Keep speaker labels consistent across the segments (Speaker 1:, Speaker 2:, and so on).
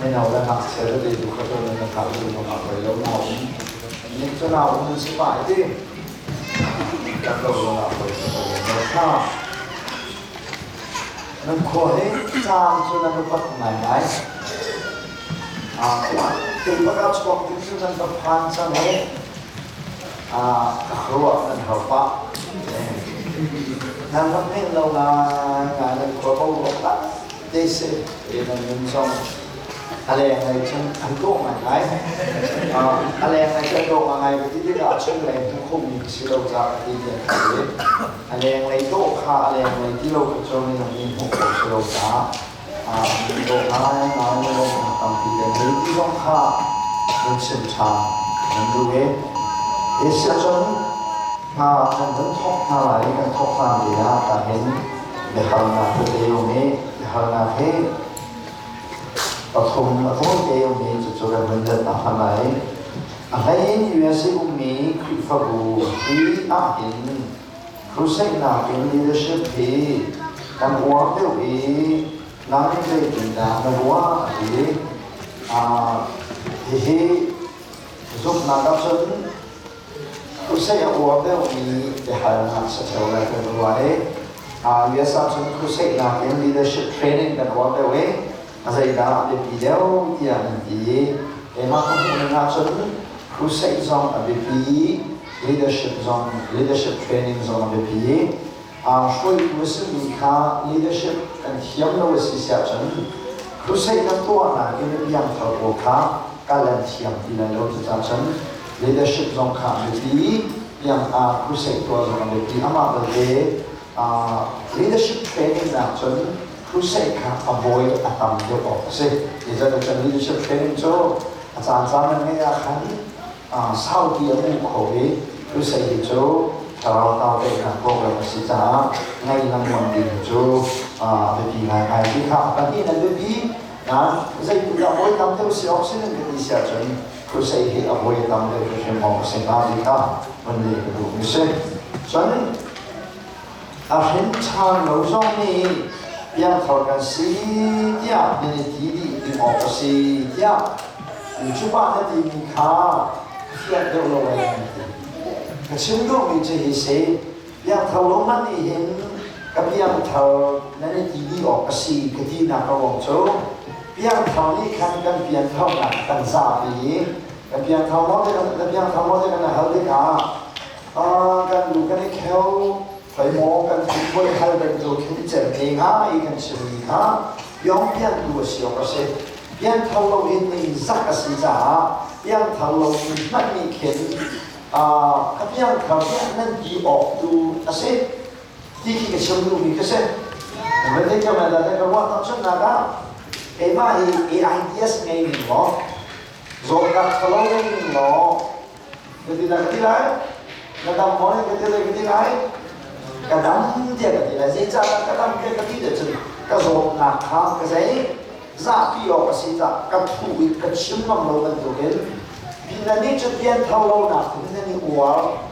Speaker 1: nên nào là học sẽ đi được các tôi là học được một học về lâu nào nhưng chỗ nào cũng sẽ phải đi các tôi là học về lâu nào nó khó hết trang cho nên nó bắt ngày ngày thì bắt đầu cho cái sự dân tập phan sang hết các ruộng nên hợp pháp nên nó nên lâu là ngày này có bao gồm lắm đây sẽ để mình xongอะไรอะไรฉันอันโตมาไงอะไรอะไรฉันโตมาไงที่ที่เราช่วยแรงทุกคนมีสิ่งเราจะดีเด่นอะไรอะไรโตข้าอะไรอะไรที่เราจะมีเรามีพวกเราจะโตมาไงเราทำที่เด่นที่ต้องข้ามันเชื่อชามันดูเองเอเชียจนมันทบมาหลายกันทบมาดีนะแต่เห็นเดี๋ยวเราตัวเดียวนี้เดี๋ยวเราเห็น어떤 게임이 저쪽에 먼저 나타나요. 아하인 유에서 우미 크리파고 이 아힌 크루세이나 리더십이 단와대위 나는데 된다. 나와 이 이히 계속 나가선 크루세이 와대위 대하나 서서가 되어와에 유에서 전 크루세이나 리더십 트레이닝 단와대위 Asal dah ada video yang nanti, emang kamu mengajar crusade zone ABP, leadership training zone ABP,所以我是你看 leadership 跟项目的是下层 crusade 的多呢，因为两头我看，个人项目来了就下层 leadership zone 看 ABP，yang crusade 多 zone ABP，阿嘛的leadership training 呢，层。crusade ค่ะ avoid อาตามเดียวออกสิที่จะจะ leadership training โจอาจารย์สามันไม่ยากขันเศร้าเดียวมุ่งโขย crusade โจถ้าเราเตาไปกันพวกเราสิจ้าในลำวันดีโจเป็นปีงานที่ข้ากันที่นั่นเป็นปีนะไม่ใช่คุณ avoid ตามเดียวสิออกสินั่นเป็นที่เสียจน crusade ที่ avoid ตามเดียวจะเป็นมองสิ่งที่ข้ามันเลยกระดูกไม่ใช่ฉะนั้นเห็นชาเราช่องนี้yang terkait siapa yang diri di operasi dia, cuba nanti mereka siap dulu yang itu. Kecenderungan itu sih, yang terlalu manis, tapi yang terlalu nanti diri operasi ketika orang tu, yang terlalu kan yang terlalu kan sapi, yang terlalu kan hal dia, kan bukan kau phải mòกันทุกคนให้เป็นตัวที่เจ็บเองอีกันสิ่งนี้ย้อนเปลี่ยนตัวเสียก็เสียเปลี่ยนเท่าเราเองนี่สักสิ่งจ้าเปลี่ยนเท่าเราไม่มีเข็นก็เปลี่ยนเท่านี้นั่นดีออกดูก็เสียที่คิดเชื่อมดูมีก็เสียไม่ได้จะมาแต่ก็ว่าต้องชนะกันมาไอ้ไอเดียสไงนี่หรอโจกับเท่าเราเองนี่หรอก็ที่ไหนก็ที่ไหนก็ทำมอนี่ก็ที่ไหนก็ที่ไหนkadang dia kata lah, saya cakap kadang dia kata dia tu, kalau nak ham, saya zapi orang saya, katuit, kacimam lawan tu kan, bila ni cepian thau nak, bila ni uang,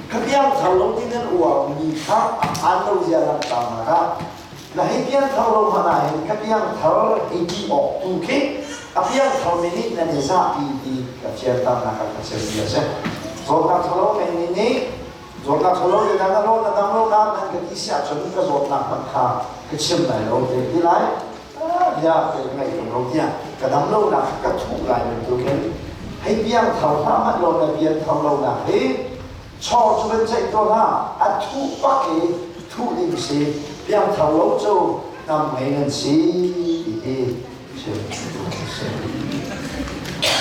Speaker 1: kepian thau dengan uang ni kah, anda jalan tamara, nah kepian thau mana ini, kepian thau ini ok tu ke, kepian thau ini nanti zapi di kepian tamara kacil biasa, so nak thau ini Zornak solo yang ada lo, dan kita siap sebut ke zornak mereka kecil lah lo, jadi lah, dia kerana itu lo dia, kadang lo nak ketuk lah itu kan, hei biang tahu nama lo nak biang tahu lo nak, hei, cor cuba cek tu lah, atu pakai tu limsi, biang tahu lo tu nam mainan si,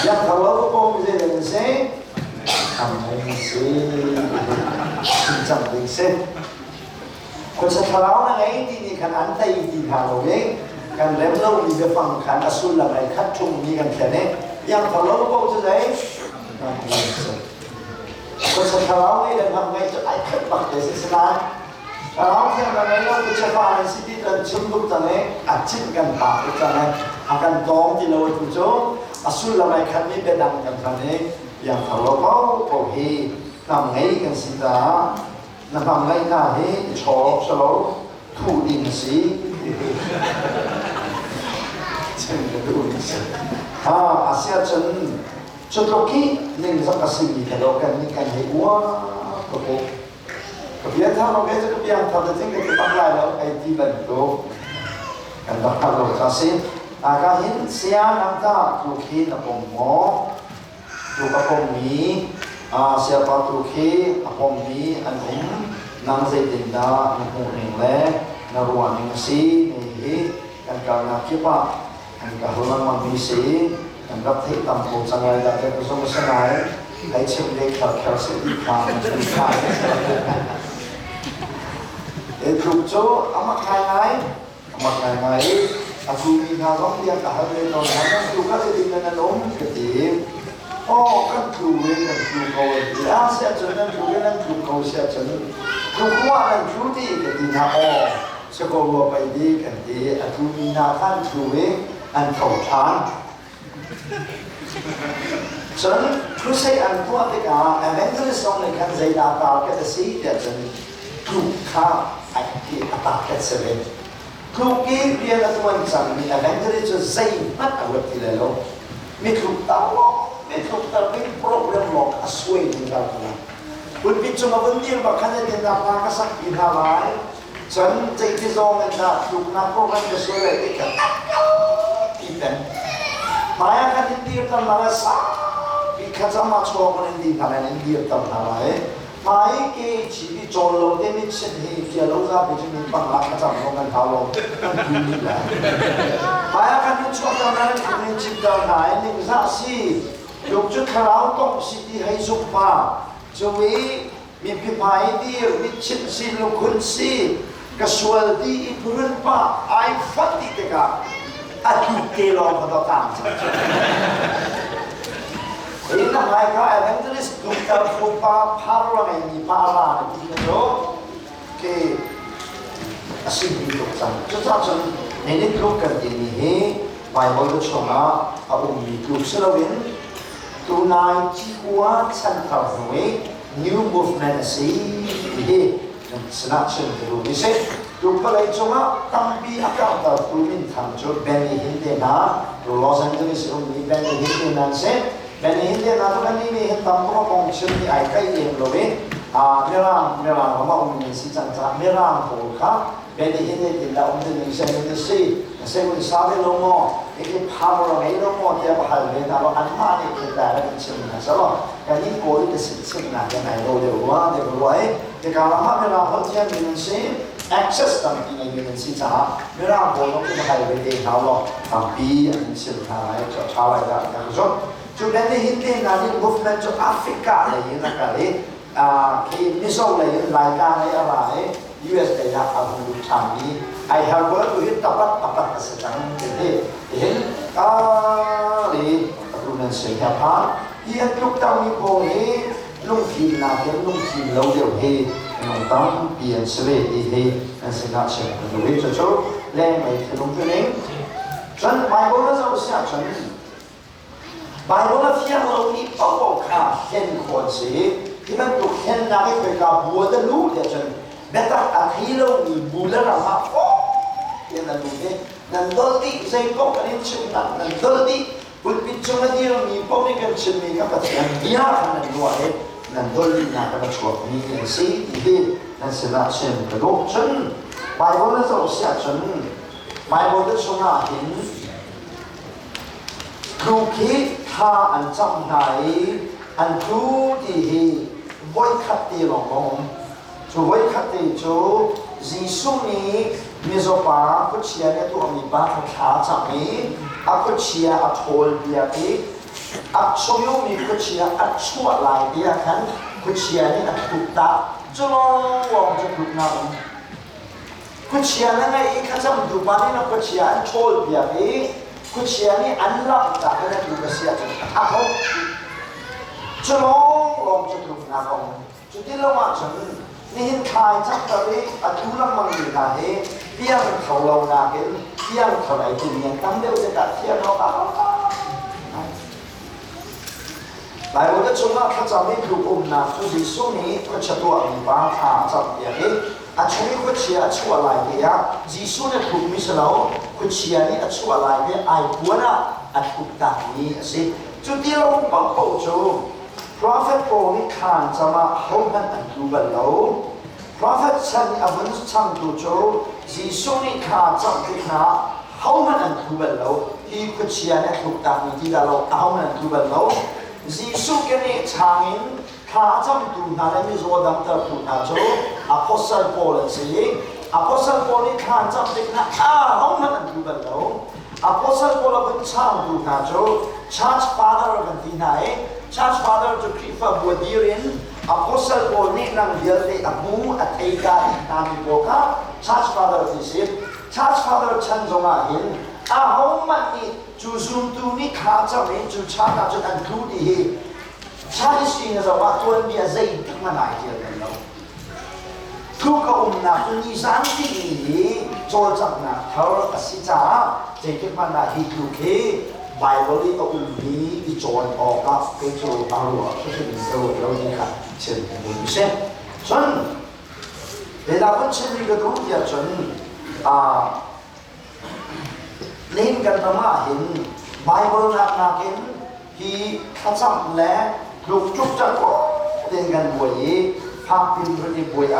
Speaker 1: biang tahu lo pun bisa dengan si. Kami sincang dingin. Kalau sekarang orang ini kan antai di kalau kan lemlau di depan kan asul lah mereka cuma ni kan kene yang kalau kau tu saya, kalau sekarang ini dan kami itu ayat pakai sesuatu. Kalau yang orang itu cepat sih dan cukup tanah acik kan tak tanah akan dong di laut itu asul lah mereka ni bedang kan tanah. Yang kalau kau pergi namai kan sida, namai nahi cok selalu tu limsi, เช่นกันดูนี่สิอาเซียนจนตรงนี้นี่สักสิ่งที่เรากันนี่กันให้วัวตัวเองก็เพียงเท่าเราเองจะเพียงเท่าแต่จริงก็ต้องไล่เราไอ้ที่เป็นตัวกันต้องทำเราจะสิก็เห็นเสียน้ำตาทุกทีนะผมหมอทุกคนมีเสียปาทุกทีผมมีอันผมนั่งใจดินดาหนึ่งหูหนึ่งเล่นรัวหนึ่งสีนี่กันการนักคิดว่ากันการหุ่นมันมีสีกันรับที่ตำปูจังเลยแต่เป็นผู้สมัครไหนให้เชื่อมเด็กขับเข้าสู่ที่ทางเป็นทางถูกโจ้เอามาขายไงอาคูมีนาร้องเรียนกับเรื่องตอนนั้นครูก็เลยดีกันล้มกระตีกันครูเรื่องกันครูเขาเสียจนนั้นครูเรื่องครูเขาเสียจนครูว่านั้นครูที่กระตีนะสกอรัวไปดีกันดีอาคูมีนาท่านครูเองอันเขาทานฉันครูใช้อันพวกที่กาอันนั้นก็เลยส่งในการใจดาตาแค่จะสีเดียวจนครูข้าไอ้ที่อัตราแค่เสร็จครูกี้เรียนแล้วตัวสั่งมีอะไรก็ได้จะใจมัดเอาไว้ที่เลยไม่ถูกต้องไม่ถูกต้องไม่โปรแกรมหลอกอาศัยในการทำงานคุณพิจารณาวันนี้ว่าคะแนนเรียนนับมาก็สักปีห้าร้อยฉันใจที่ซองเงินนับถูกนับโปรแกรมจะช่วยอะไรกันอีกเป็นหมายคะแนนเรียนตั้งมาสักปีข้าจะมาช่วยคนเรียนคะแนนเรียนตั้งมาเลยหมายเกี่ยชีวิตจนเราได้ไม่เช่นที่เกี่ยวกับไปจนมีปัญหาข้าจะมองกันเขาเราดูนี่แหละหมายคะแนนช่วยตอนนั้นคุณจิตตอนไหนนี่สักสิยกจุดขาวต้องสิที่ให้สุภาพจะมีพิพายดีมีชิดสิลูกคุณสิกระสวลดีอีปุ่นป้าไอ้ฟัดดีเด็กอาทิตย์เกลองเขาตามini mereka evangelis bukan rupa parlemen di parlemen itu ke asyik hidup sama. Tetapi ini grup ini Bible itu cuma grup selawin tunai jiwa central new movement ini senang grup ini. Grup lain cuma tapi akan tertulis tentang Benny Hindena Los Angeles ini Benny Hindena se ben hindi na to kanini hintam ko kong chuni ay kay iem lobe merang ma si chan merang ko ka ben hindi tila din sa ni si ko sabi lo mo iki power ng ilo mo tiya bahal be na an mani kita ra chun na so kani ko ite si na na lo de wa de ka ma merang ho tiya ni si access tam ni ni si cha merang ko no ki bahal be de na lo bi an si na ai cha cha la da so जो मैंने हिंदी नारी मूवमेंट जो अफ्रीका है ये ना करे कि मिसों ले लाइका हैอะไร US ได้รับอาวุธทางนี้ I have worked with ตับสถานที่เห็นลีรูนันเสียพาเยี่ยมทุกตามีโบเฮลุงทีนาเห็นลุงทีเราเดียวเฮน้องตั้งเปลี่ยนสเวดีเฮนั่นสินะเชื่อดูวิจารณ์แรงไปที่ลุงตัวนี้ฉันไม่บอกว่าจะเสียฉันบางคนเที่ยวเรามีป้องกันเห็นคนสิที่มันถูกเห็นนะไม่เคยกับบัวจะรู้เดี๋ยวฉันแม้แต่อาทิตย์เรามีบุญแล้วเรามาโอ้ยังนั่นดูเนี่ยนั่นตัวที่ใจป้องกันนี่ชิมนั่นตัวที่บุญพิจารณาที่เรามีป้องกันชิมมีกับปัจจัยยากนั่นด้วยนั่นตัวที่น่าจะช่วยมีเงินสิที่นั่นสินะเช่นกระดูกฉันบางคนเราเสียฉันบางคนเราชนะเห็นครูคิดท่าอันจำไหนอันครูที่ไว้ขัดตีหลงงจูไว้ขัดตีจูจีสุนีมิโซปาคุเชียเนี่ยตัวมีบ้านขาจับมีคุเชียอัดโหลเบียบีชโยมีคุเชียอัดชั่วลายเบียขันคุเชียนี่อัดถูกตาจูลองวงจะถูกน้ำคุเชียนั่นไงอีกข้าจำดูบ้านนี่นะคุเชียอัดโหลเบียบีคุเชียนี่อันลับจากนั้นดูกระเสียจังอาเขาจะลองจะถูกนาคงจุดที่เราว่าฉันนี่เห็นทายจักตะลีอัดดูลังมังอยู่นาเฮเพียงเขาเรานาเห็นเพียงเท่าไหร่ตัวเนี้ยตั้งเดียวจะกัดเทียนเราตาหลายคนก็ชมว่าเขาจะไม่ถูกนาทุกสิ่งนี้ก็จะตัวมีบ้าขาจับอย่างนี้ อันนี้ก็เชียร์ชั่วลายเดียจีซูเนี่ยถูกมิสลาวก็เชียร์นี่ชั่วลายเดียไอ้บัวน่ะอันถูกตัดนี้สิจุดที่เราบอกเขาจู Prophet โปรนี่ขานจะมาเขามันอันดูบัลลาว Prophet ฉันอาวุธช่างดูจูจีซูนี่ขานจะติดหน้าเขามันอันดูบัลลาวที่ก็เชียร์เนี่ยถูกตัดนี้ที่เราเอามันอันดูบัลลาวจีซูกันนี่ช่างอินข้าจำดูนั่นเลยมีโจดังเตอร์พูดนะจูอัพอสเซลโพลสิอัพอสเซลโพลนี่ข้าจำติดนะเขามันอันดูบัลลาวอัพอสเซลโพลเป็นช่างดูนะจู Church Father กันที่ไหน Church Father จะคริสต์บัวดีเรียนอัพอสเซลโพลนี่นั่งเดียวเลยอับมูอัตเอกาอีกนามิโบกะ Church Father ที่สิ Church Father ฉันจงอาเห็นเขามันนี่จูซุมตูนี่ข้าจำเห็นจูชาติจนอันดูดีชาติสิ่งเราว่าตัวนี้จะยิ่งมันหลายเดียวกันแล้วทุกคนนับตัวนี้สันติโจจักนับเท่ากับสิจ้าจะยิ่งมันหลายที่ทุกข์ไบเบิลก็อุ้มนี้ที่โจนออกกับเป็นโจเอาหัวที่เป็นโจเราเนี่ยค่ะเช่นบุญเช่นจนเวลาคนเช่นนี้ก็รู้จักจนเล่นกันมาเห็นไบเบิลนักเห็นที่ข้าจำและลูกจุกจักรเล่นกันบ่อยภาพพิมพ์ที่บ่อย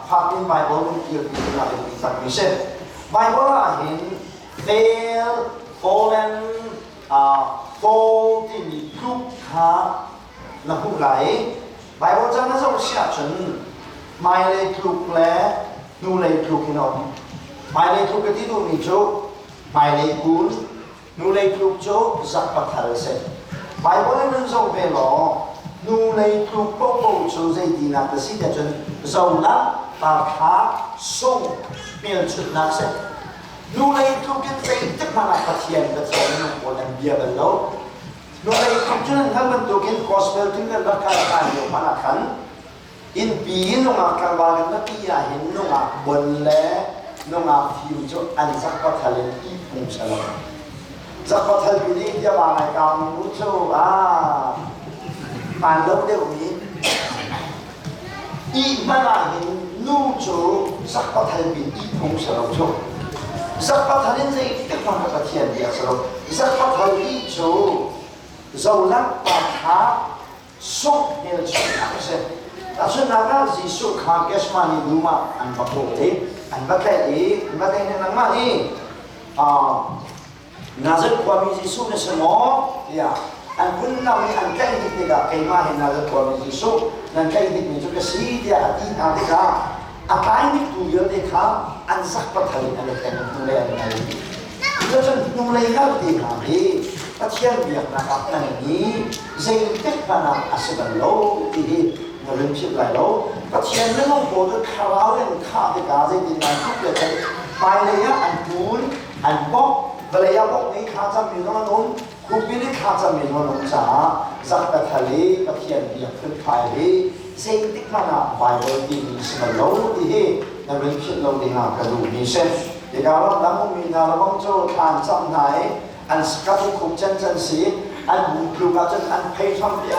Speaker 1: ภาพพิมพ์ไบเบิลมันเกี่ยวกับอะไรต่างๆเช่นไบเบิลเห็น fail fallen fall ที่มีทุกขาและผู้ไหลไบเบิลจะไม่ต้องเชื่อฉันไม่เลยทุกและนู่เลยทุกที่นอนไม่เลยทุกที่ดูมีจุกไม่เลยกุลนู่เลยทุกจุกจักปัทธาเสร็จไบเบิลนั้นส่งไปหรอนูเลยทุกโป๊ะโป๊ะโชว์ใจดีนักแต่สิ่งที่จนเราละปากหาส่งเปลี่ยนชุดนักเสร็จนูเลยทุกกันใจตึกมาหนักกระเทียมกระเทียมนั่งบนเบียร์กันแล้วนูเลยทุกจนทั้งมันตัวกินคอสเพลถึงกันรักการการอยู่มาหนักขันอินปีนุ่งอาการวากันนักที่เห็นนุ่งอาบนและนุ่งอาฟิวจนอันสักก็ทะเลอีปุ่งเฉลยสักก็ทะเลนี้จะมาในการมุชโอปานเราเดี๋ยวนี้อีมาลาเห็นนู่โจสักปัททันเป็นอีพงสระโจสักปัททันนี่จะฟังกับเทียนเดียสระสักปัททันอีโจเราลักปากหาส่งเนลชิอาเซแต่ส่วนนักการจิสุขาเกสมานีดูมาอันบักโตเออันบักเตออันบักเตอเนี่ยนังมานี่น่าจะความมีจิสุเนี่ยสมองยาอันคุณน้ำนี่อันใกล้ดิบนี่ก็ใครมาเห็นน่าจะตัวมีจิสุนั่นใกล้ดิบนี่จุกสีเดียดีน่าดีค่ะอาการนี่ตัวเยอะเลยค่ะอันสักปัททันอันเล็กๆนู่นเลยอันนี้แล้วจนนู่นเลยก็ดีค่ะที่ปัจจัยเบียดนะครับนั่นนี่ใจเด็กขนาดอาศัยกันโลที่นั่นเรื่องชิบไรโลปัจจัยนั่นต้องบอกด้วยข่าวเรื่องข่าวที่การใจดีนะทุกอย่างไปเลยอันคูนอันบอกเวลาบอกนี้ข้าจะมีน้องนุ่นคุณพี่นี่ข้าจะมีน้องนุ่นจ้าจักรทะเลปัจจัยเบียดขึ้นไปเลยใจเด็กขนาดไปเลยดีมีสิ่งโลที่นั่นเรื่องชิบโลดีนะกระดูกมีเส้นเดี๋ยวเราต้องมีนาเราต้องโจ้ทานจำไหนอันสกัดคุกจันจันสีอันบุกลุกจันอันเพย์ทำเดีย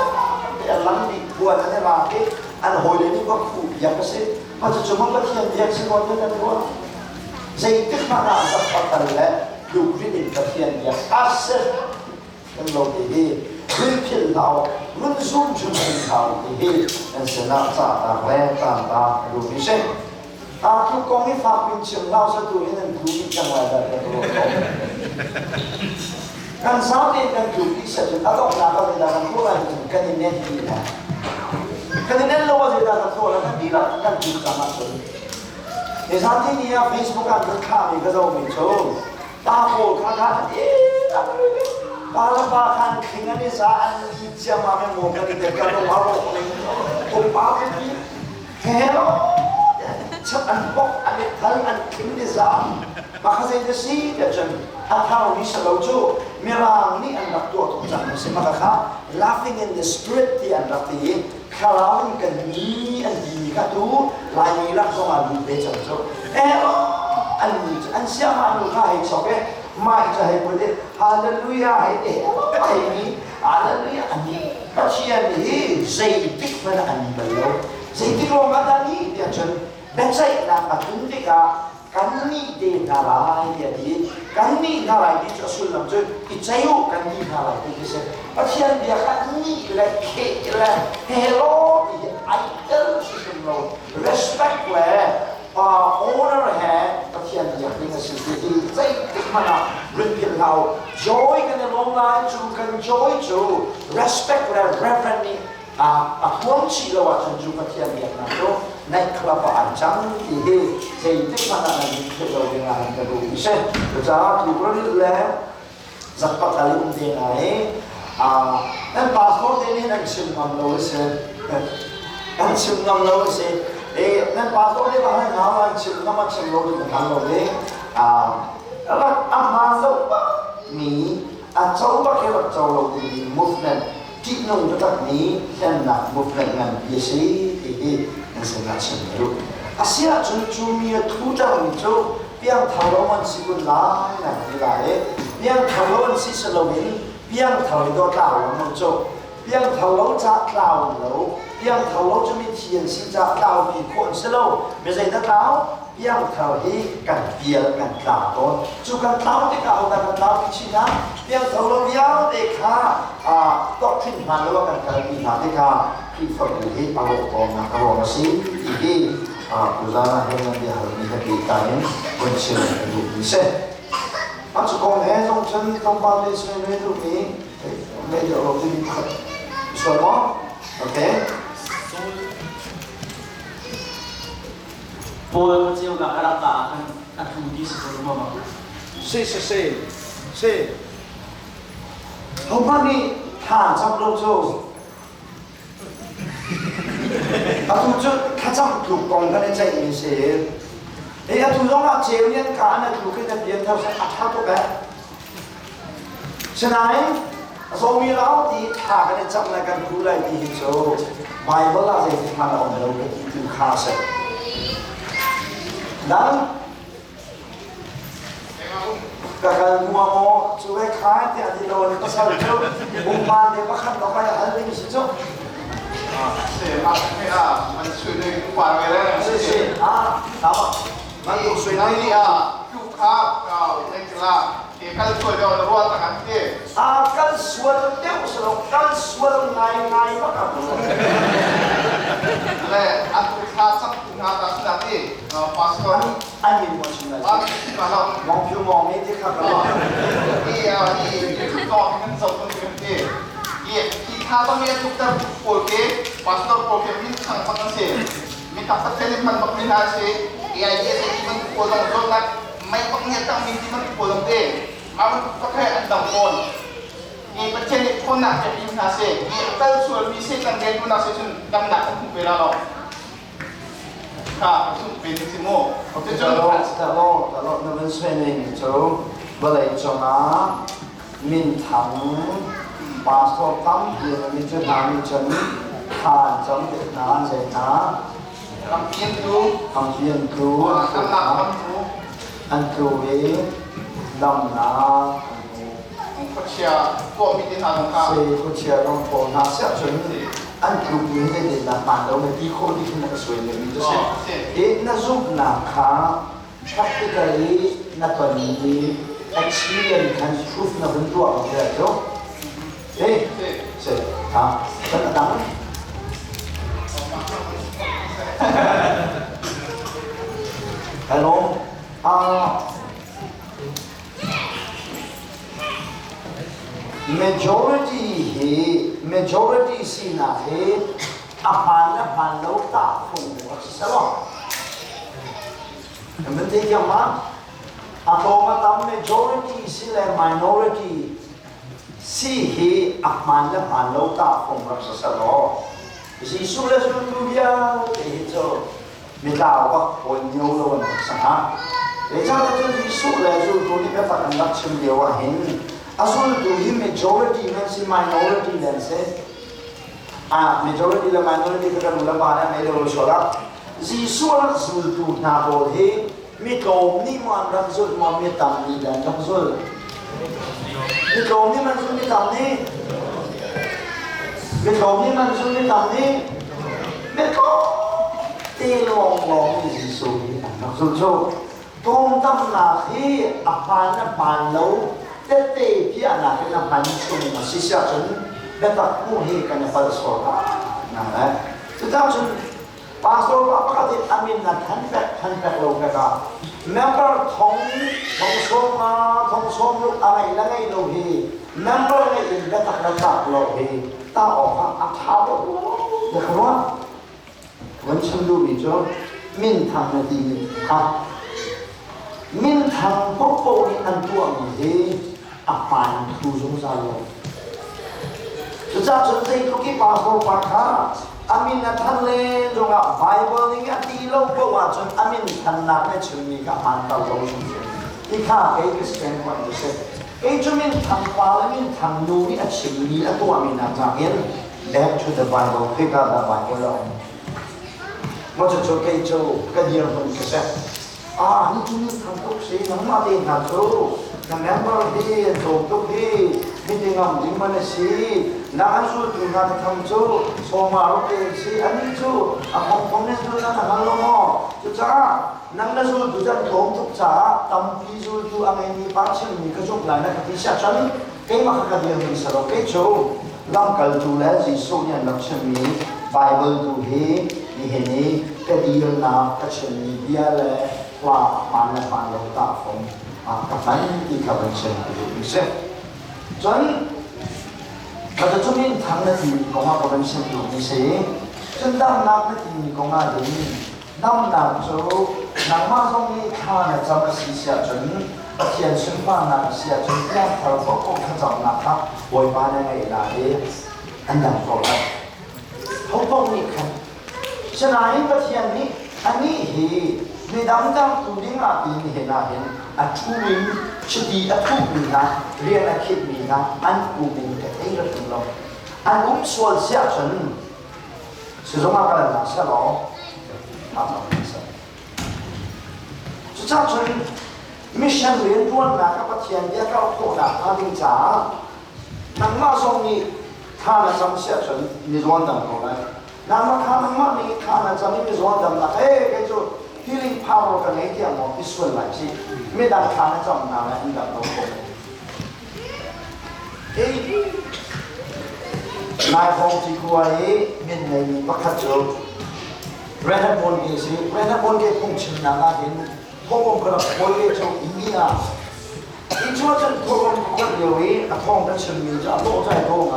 Speaker 1: อันลังดีบัวนั่นเองว่าอันโหยนี่ก็คู่อยากจะสิมันจะจุ่มก็เทียนเดียสิวันนี้กันว่าใจตึกมาหน้าสักพักกันแล้วดูวินิจก็เทียนเดียอาเซ่กันลงดีขึ้นพิลเรารุ่นซุ่มชุมชิงเขาดีอันเสนาจ่าตาแรงตาตาดูมิเช่ทุกกองให้ฝากเป็นเชิงเล่าสักตัวให้นั่นดูมิจังหวะใดกันตัวการสาวเนี่ยกันถูกที่สุดถ้าต้องการก็จะได้กันทั่วไปถึงกันเนี่ยดีนะกันเนี่ยเราจะได้กันทั่วแล้วกันดีละกันถูกสามารถสุดในสถานที่นี้เฟซบุ๊กการข่าวนี่ก็จะมีโชว์ตาโผล่ข้างๆบาลบาคันขิงอันนี้สาอันนี้จะมาไม่หมดกันแต่กันเราเราผมป้าเป็นพี่แค่เราชัดอันบอกอันนี้ทั้งอันขิงนี่สามาข้าศึกจะซีเดี๋ยวจนถ้าเราวิสเราจูมีรางนี่อันดับตัวทุกจังสิมาค่ะ laughing in the spirit ที่อันดับที่ข่าวนี้กันนี้อันดีกันดูลายนี้รักสมาดูเบจังจูอันนี้อันเสียมาดูข้าให้ชอบไม่จะให้พูดฮาเลลูยาให้ไอ้นี่ฮาเลลูยาอันนี้ปัจจัยนี้ใจติดมันอันนี้ไปแล้วใจติดลงมาด้านนี้เดี๋ยวจน แต่ใช่นางตุนเด็กกันนี่เดินอะไรดีกันนี่อะไรดีจะสุดลำจุดอิจฉาอยู่กันนี่อะไรดีเสร็จอาเทียนเดียกันนี่เลยเคเลยเฮโร่ดีไอเอลสุดเรา respect เลย honor แห่อาเทียนเดียนี่ก็สุดดีใจที่มันริบกันเรา joy กันในลมลายจูกัน joy จู respect เลย reverend นี่ความชิลว่าจูกันเทียนเดียนั่นก็ในคลับอันจังที่เจที่มันนั่นคือเราเรียนอะไรกันดูพิเศษจะถูกเรื่องแล้วจับปากอะไรอุ้มเดนไอ้นั่นพาสปอร์ตนี่นั่นชิมน้ำเราเสียนั่นชิมน้ำเราเสียนั่นพาสปอร์ตนี่มาให้น้ำมันชิมน้ำมันชิมเราดูน้ำเราเลยแล้วมาเจ้าปะมีเจ้าปะแค่ว่าเจ้าเราดี movement ที่นุ่งจุดนี้แค่หนัก movement งั้นยิ่งสิที่นั่นสิ่งนั้นฉันรู้อาเซียจุนจูมีทุกจังมิจูเพียงทารมันสิบุญล้านนั่นที่ไรเพียงทารมันสิสโลวินเพียงทารดอดาวมันจูเพียงทารจักดาวเราเพียงทารจะมีเทียนสิจักดาวมีคนสโลไม่ใช่นักดาวเพียงทารให้กันเปียกันดาวตัวจูกันดาวที่ดาวกันดาวพิชิตนะเพียงทารยาวเด็กค่ะตกทิ้งมันแล้วกันกันมีหาที่ค่ะที่ฝึกให้เอาตัวมาเอามาสิอีกUzana hengan dia hal ni hati kain bersih itu bisa. Macam kau hengan macam tempat ni sebenarnya itu ni, meja roti ni kat, semua, okay?
Speaker 2: Boleh macam juga ada tak akan di sebelum mama.
Speaker 1: Si. Hamba ni han sampai tu. Aku tu kacang tu kong kan cai ni sih. Aku tu orang cewek ni kan aku kita biar tahu saya apa tu kan. Senai, suami lau di thah kan cak nak kan gulai di hijau. Bible lah saya mana orang lau itu khas. Dan kakak mua mo cuai khai tiada di luar pasal tu, umpan dia makan apa yang ada di situ.
Speaker 3: เสียมากไม่มันช่วยในกว่าไปแล้ว
Speaker 1: 是好吧มันอยู่สวย
Speaker 3: ใน
Speaker 1: น้อย
Speaker 3: นี้ลูกค้าในกีฬาเกี่ยวกับช่วยเรารู้ว่าต่างกันที่
Speaker 1: กันสวนเดียวสนุกกันสวนไงมากครับ
Speaker 3: และอันลูกค้าสักคุณอาตาสุดที่พาสปอร์ต
Speaker 1: อันนี้มันชิมเลยมองผิวมองนี่ที่ครับ
Speaker 3: นี่ต่อกันสองคนที่kita tu ni kita polke, pastor polke min sang pangan se, min tak terkena man bakmin hase, ia se man polong zon nak, mai paknya tak min man polong de, mahu pakai andang pon, ini macam ni pon nak jadi min hase, ia kalau sual bisa kan dia tu nak sesun dam nak pun bela lo, kah tu bela semua,
Speaker 1: kalau nak sebenarnya tu, boleh cuma min thang passport tam dia ni tu nama macam kan macam Vietnam saya kampian tu antu dam na
Speaker 3: kerja kau mesti nak
Speaker 1: kerja orang pun nak siap macam antu ni dia nak pandau nanti kau di kena sesuai dengan itu sih nak zoom nak practically nak ni experience kan truth nak bentuk apa tu Kan datang. Hello. Majority sina he apan lo ta phung sao. Mình thấy cái mà atau majority sila minority si he ahman la man lo ta phong rap sa lo si su la su tu bia e cho mi ta wa ko nyo lo wa sa ha e cha ta si su la su tu ni ka kan lak chim dia wa hin asul tu hi majority men si minority then se majority la minority ka kan la ba na me lo so la si su la su tu na bo he mi ko ni man ram zul ma mi tam ni dan ram zul Mình gồm như mình xuống đi tầm đi Mình gồm như mình xuống đi tầm đi Mình có long is so so tôm tâm là khi apaan na pan lâu tê kia là cái làm pan sung mà xí xả chân bé tập mua hi cái này phải sửa nè đấy chúng ta chân pastor apa kata amin na thân lâu cái cả member thong som lúc ai là ngay lâu hi member này in bé tập lâu hi ta ở áp tháo được không vẫn xemดูbị cho min thằng này thì min thằng bốc bầu đi ăn tuồng thì apaan thu dung ra rồi chúng ta chuẩn bị có cái passport bạc ha amin là thân lên rồi là Bible này cái tí lâu bầu à chuẩn amin thân nạp này chuẩn bị cả hàng tàu lâu thì khá cái stand point như thế cái chúng mình thằng pa min thằng nu đi ăn chuẩn bị là tu amin là chẳng hiện back to the Bible pick up the Bible rồi một chỗ cái chỗ cái gì hơn cái sẽ anh chúng mình thằng tốt sĩ nó mà đi thằng chỗ thằng member đi chỗ tốt đi đi đi ngầm đi mà này sĩ na anh chú chúng ta thằng chỗ số mà lúc đấy sĩ anh chú không nên chú ta thằng lo mò chú cha năng là chú chú ta thốn thúc cha tâm phi chú anh em đi bắt chân mình cái chỗ này là cái sẽ chân cái mà cái gì mình sẽ lo cái chỗ làm cái chú là gì số nhận lập chân mình Bible chú hi ni heni cái điều nào cái chuyện gì bia làว่ามันในฝั่งเราตาฟงกับนั้นที่เขาเป็นเช่นนี้เช่นจนเราจะทุ่มทางนาทีของเราเป็นเช่นนี้สิจนดำน้ำนาทีของเราเองดำน้ำจูนังมาตรงนี้ข้าเนี่ยจะมาเสียจนประเทศซึ่งบ้านนั้นเสียจนแย่เขาบอกว่าเขาจะนะครับไว้มาในไหนอันนั้นก็แล้วเขาต้องมีกันฉะนั้นประเทศนี้อันนี้เหมีดำดำตัวนี้อาดีเห็นอะไรเห็นอัศวินชดีอัศวินนะเรียนอัศวินนะอันกูมินแต่เองก็ถึงเราอันอุ้มส่วนเสียจนสุดท้ายก็เลยนะเสียหรอทำอะไรเสียสุดท้ายจนมิชชันเรียนรู้นะกับประเทศเดียวกันโคตรอาดิจ้านังมาส่งนี่ข้านะจำเสียจนมีส่วนดำอะไรนังมาข้านังมานี่ข้านะจำมีส่วนดำนะเฮ้ยไอ้จุดhealing power กันไอ้ที่มันพิสูจน์มาสิไม่ได้ทานจำนานแล้วนี่ดับลงไปนายพงศ์ที่คุยมินในบักขัดจูเรนบอนเกสิเรนบอนเกพุ่งชิมนาลาเห็นพงศ์กระโปรงเกจูอินเดียอีชัวจนพงศ์คนเดียวเองท้องกันชิมมีจะโลใจโลไง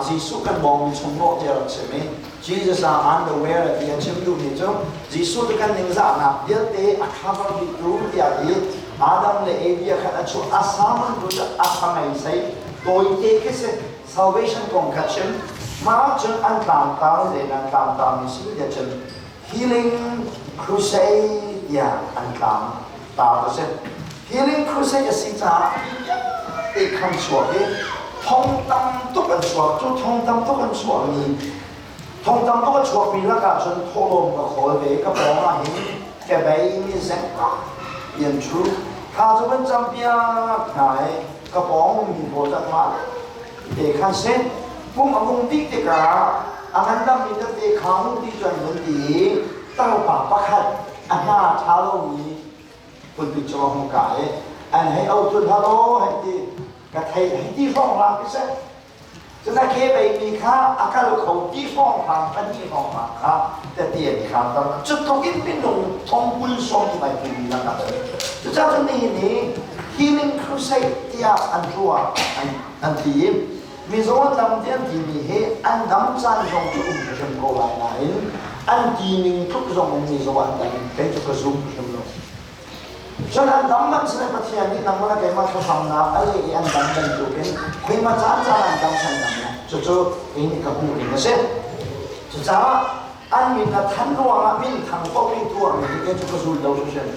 Speaker 1: จีสุกันมองมีชมโลเดียวใช่ไหมJesus are underwear at the achieve you nicho Jesus kan ningza na diate akhabar bi tu ya di Adam le evia kan achu asaman du asamai sai toite ke se salvation concussion ma chun an tam le nan tam ni si ya chun healing crusade ya an tam ta se healing crusade ya si cha e kan chua ke thong tam tu kan chua chu thong tam tu kan chua niทองดำก็ชวกมีละกันจนโทลมกับขอเบก็บอกว่าเห็นแกใบมีแสงก็ยันชูข้าจะเป็นจำเปียไหนกระป๋องมีโบจักมาเด็กขันเส้นพุ่งเอาพุ่งติ๊กติ๊กอะอันนั้นดำมีแต่เด็กขาวที่จนเหมือนดีตั้งปากประคัดอันหน้าเท้าเรามีคนติดจอมกายอันให้เอาจุดฮัลโหลให้ที่กระไทยให้ที่ฟ้องรักไปเส้นจนถ้าเคไปมีค่าอาการเขาที่ฟ้องทางอันนี้ฟ้องมาครับแต่เตียนครับแต่จุดตรงนี้เป็นหนุ่มทองบุญทรงที่ไปเป็นนะครับจุดเจ้าตัวนี้นี่ healing crusade ที่อันชัวอันที่มีส่วนดำเดียนที่มีเหตุอันดำจันทรงจุดประชุมโกไลน์อันที่มีทุกทรงมีส่วนดำเป็นจุดประชุมฉะนั้นดำมันในประเทศนี้นำมาเกี่ยวกับทำนาอะไรอันดำเป็นจุดเป็นคุยมาจ้าจ้าอันดำฉันดำนะจุดๆอินกับผู้อินเช่นจุดจ้าอันมีนัทันรัวมินทางพวกมีตัวมีที่จุดกระสุนเราเช่น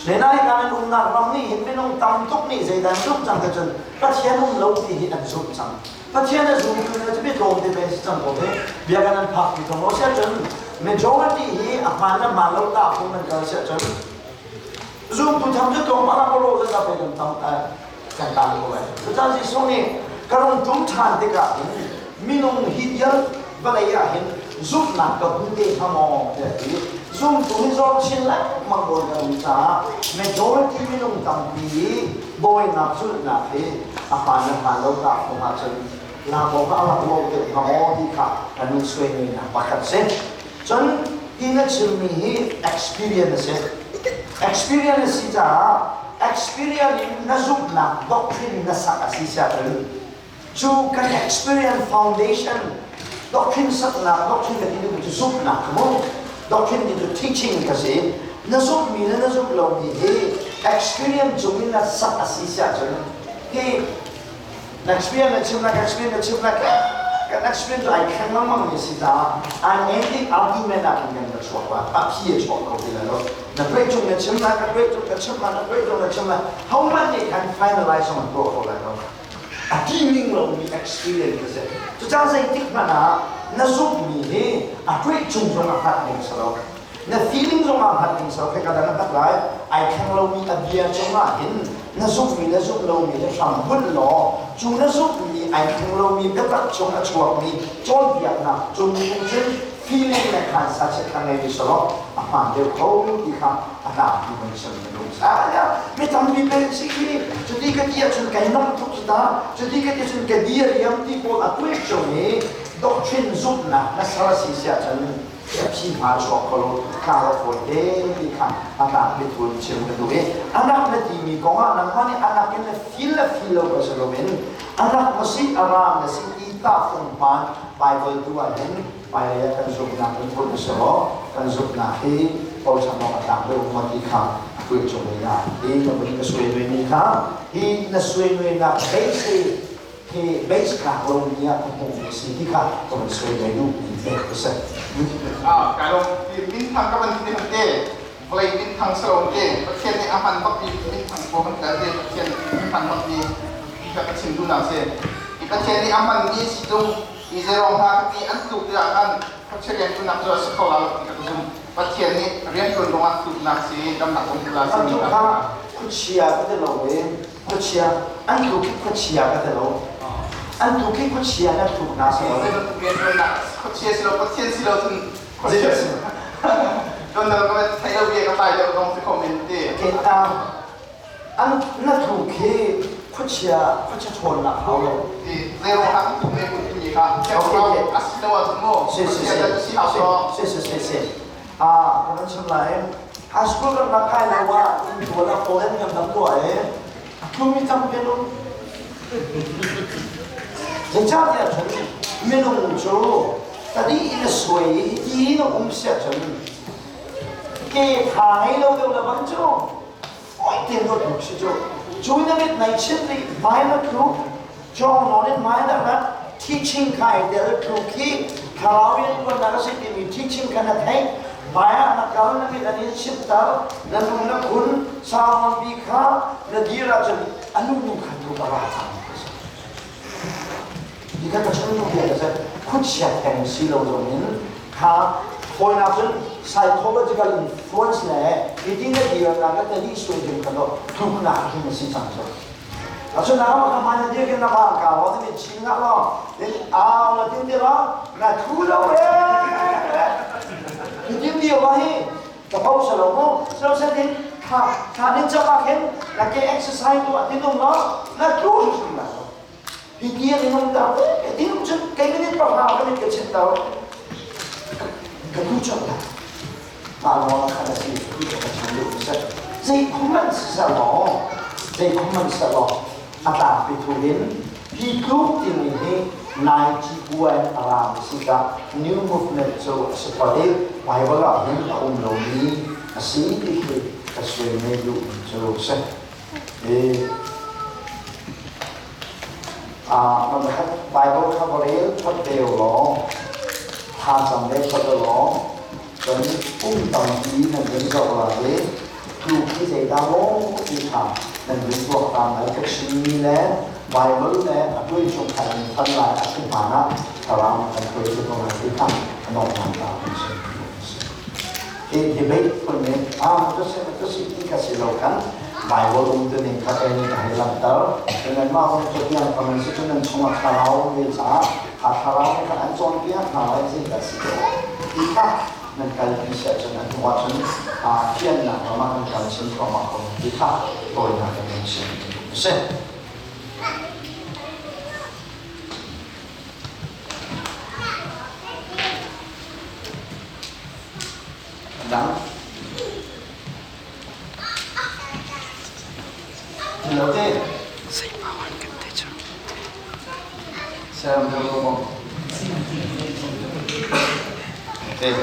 Speaker 1: ในนั้นการนุ่งนักรำนี่เห็นไม่นุ่งตำทุกนี่ใจดันทุกจังกระจุนประเทศนุ่งเราที่เห็นอันสุดจังประเทศนั้นสูงขึ้นจะไม่โดนที่เป็นจังโอเคเบียกันนั้นพักที่ตรงเราเสียจน majority ที่อาคารนั้นมาเราตาคงมันก็เสียจนzoom ทุกทำจุดตรงมาแล้วก็รู้จะเป็นกันตั้งกันตั้งเอาไว้แต่จากที่ส่งนี่การลงทุนทานเด็กมีนุ่งฮิตเยอะก็เลยอยากเห็น zoom nak ka bunde thamo te zoom tu result chin la mangol ka uta majority minung tampi boy nak chu na pe apa na halo ka ko ma chen la bo ka la bo te thamo di ka kanu sway ni na pakat se chon ina chimi hi experience ita experience na zoom na doctrine na sa asisya chu kan experience foundation doctrine sak na doctrine ka dinu chu zoom na kamo doctrine dinu teaching kasi na zoom mi na zoom lo mi he experience chu mi na sa asisya chu he na experience chu na kan experience ai kan mamang ni sita an ending argument na kan na chu wa a pie chu ko bila lo na break chu na chu na ka break chu ka chu na break chu na chu na how much they can finalize on go for like a teaming lo mi experience kasi chu cha sai tik na na zoom mi he a break chu chu na hat ni sa lo na feeling zo ma hat ni sa ka da na tak lai ai kan lo mi a bia chu ma hin na zoom lo mi de sam bun lo chu na zoom mi ai kan lo mi de tak chu na chu mi chon bia na chu mi chen feeling na kan sa che kan ni sa lo a ma de ko di ka a da ni mo sa ni lo sa ya me tam bi pe si ki chu di ka dia chu kai nom tu kita chu di ka dia chu ka dia yam ti ko a tu chu ni doctrine zoom na sa si sia chenพี่พาชอบเขาข้าวฝนเด้ที่ข้าอาณาเป็นทุนเชื่อมกันด้วยอาณาเป็นที่มีกองอาณาเนี่ยอาณาเป็นฟิลก็จะรู้เป็นอาณามัสยิดอารามเนี่ยสิ่งที่ตาฟังผ่านไบเบิลตัวเห็นไปกันสุนัขเป็นคนเสมอกันสุนัขที่พอสมองต่างด้วยมาที่ข้าเพื่อจงไม่ได้ที่เราเป็นกระสวยด้วยนี่ข้าที่นักสวยด้วยนักเบสที่เบสกลางลงเนี่ยคงเป็นสิ่งที่ข้าต้องสวยด้วยดูดีเด็กก็เสร็จ
Speaker 3: การลงบินทางกับมันที่มันเด้เพลย์บินทางสโลนเด้ประเทศนี้อามันบักบินทางโบมันแต่เด้ประเทศบินทางบักบินกับชิมดูหนังเสียอีประเทศนี้อามันมีสิจุงอีเจรองฮาที่อันตุกอย่างอันเขาเรียนดูหนังจะสกอลล์กับจุงประเทศนี้เรียนดูหนังตุกหนังเสียดำหนักองค์ลาสิ
Speaker 1: อันตุกค่ะคุชยาก็จะลงเองคุชยาอันตุกคุชยาก็จะลงอันตุกคุชยานั่นถูกน่าสนใจ
Speaker 3: เรียนดูหนังคุชยาสิเราประเทศสิเราถึงDon dalam kami saya biar kata dia orang tu komentar.
Speaker 1: Kita, an tu ke kucia chon nak halau.
Speaker 3: Zero hak tu ni pun ini kan. Kalau asal awal semua.
Speaker 1: Kalau macam lain, asal kan nak kaya lewa, itu lah polen yang dalam tu kami tak belum. Jadi dia tu minum jo. Tadi ini suai, ini umsia jadi. Ke khai lâu lâu là vẫn cho, ôi tiền rồi được chứ cho. Chú ý đến này trên thì mai là cứu, cho nó đến mai là teaching khai để là cứu khi khảo viên con đã sẽ tìm teaching cái này thấy, mai là cáo nó biết anh ấy ship tao, là nung nó cuốn sao mà bị khá, là đi ra cho anh nung khai tu bà ra. Thì các cái chúng tôi biết là khuất chặt thành xí lâu rồi nên khá hồi nào chân psychological influence này thì tiếng cái điều là cái lý suy dùng cái đó thuộc là khi mà sinh sản xuất. Ở chỗ nào mà các bạn nhận cái nào mà cả họ thì chỉ ngã lo đến là tiếng đó là thu đâu đấy thì tiếng điều vậy cái bao giờ lâu nó sẽ đến thà đến cho các em là cái exercise của tiếng đông đó là thu được gì mà thì kia thì không đâu cái tiếng chân cái bảo hào cái chuyện đâu cái thu chọn là mà nó khá là gì thu chọn là chẳng được sẽ dây không mạnh sẽ lo dây không mạnh sẽ lo ta bị thu đến khi cứu thì mình hay nai chỉ quen làm gì cả new movement so sẽ có thể bài vở là những ông đầu đi sĩ đi khi cái suy nghĩ đủ cho sẽ mình hát bài vở không có đấy thoát đều lo tham gia đấy thoát đều lo dan tầm ý là những dòng là đấy dù khi xảy ra bố thì thảm là những cuộc làm ở cái suy nghĩ này bài vở này ở đuôi trong thành phân lại ở cái phản á thảo làm thành quê cho con là cái thảm nó làm tạo thành sự debate pun ni tu si kasih lakukan Bible untuk ni kata ni kahila tar dengan mahu untuk yang kami sekarang cuma kalau ni sah kalau ni kan anjong dia kalau ni kasih kita nan kalau bisa jangan buat kian nak memang kalau sih kalau kita boleh nak mention se dan Laute. Saya ngomong. Okay.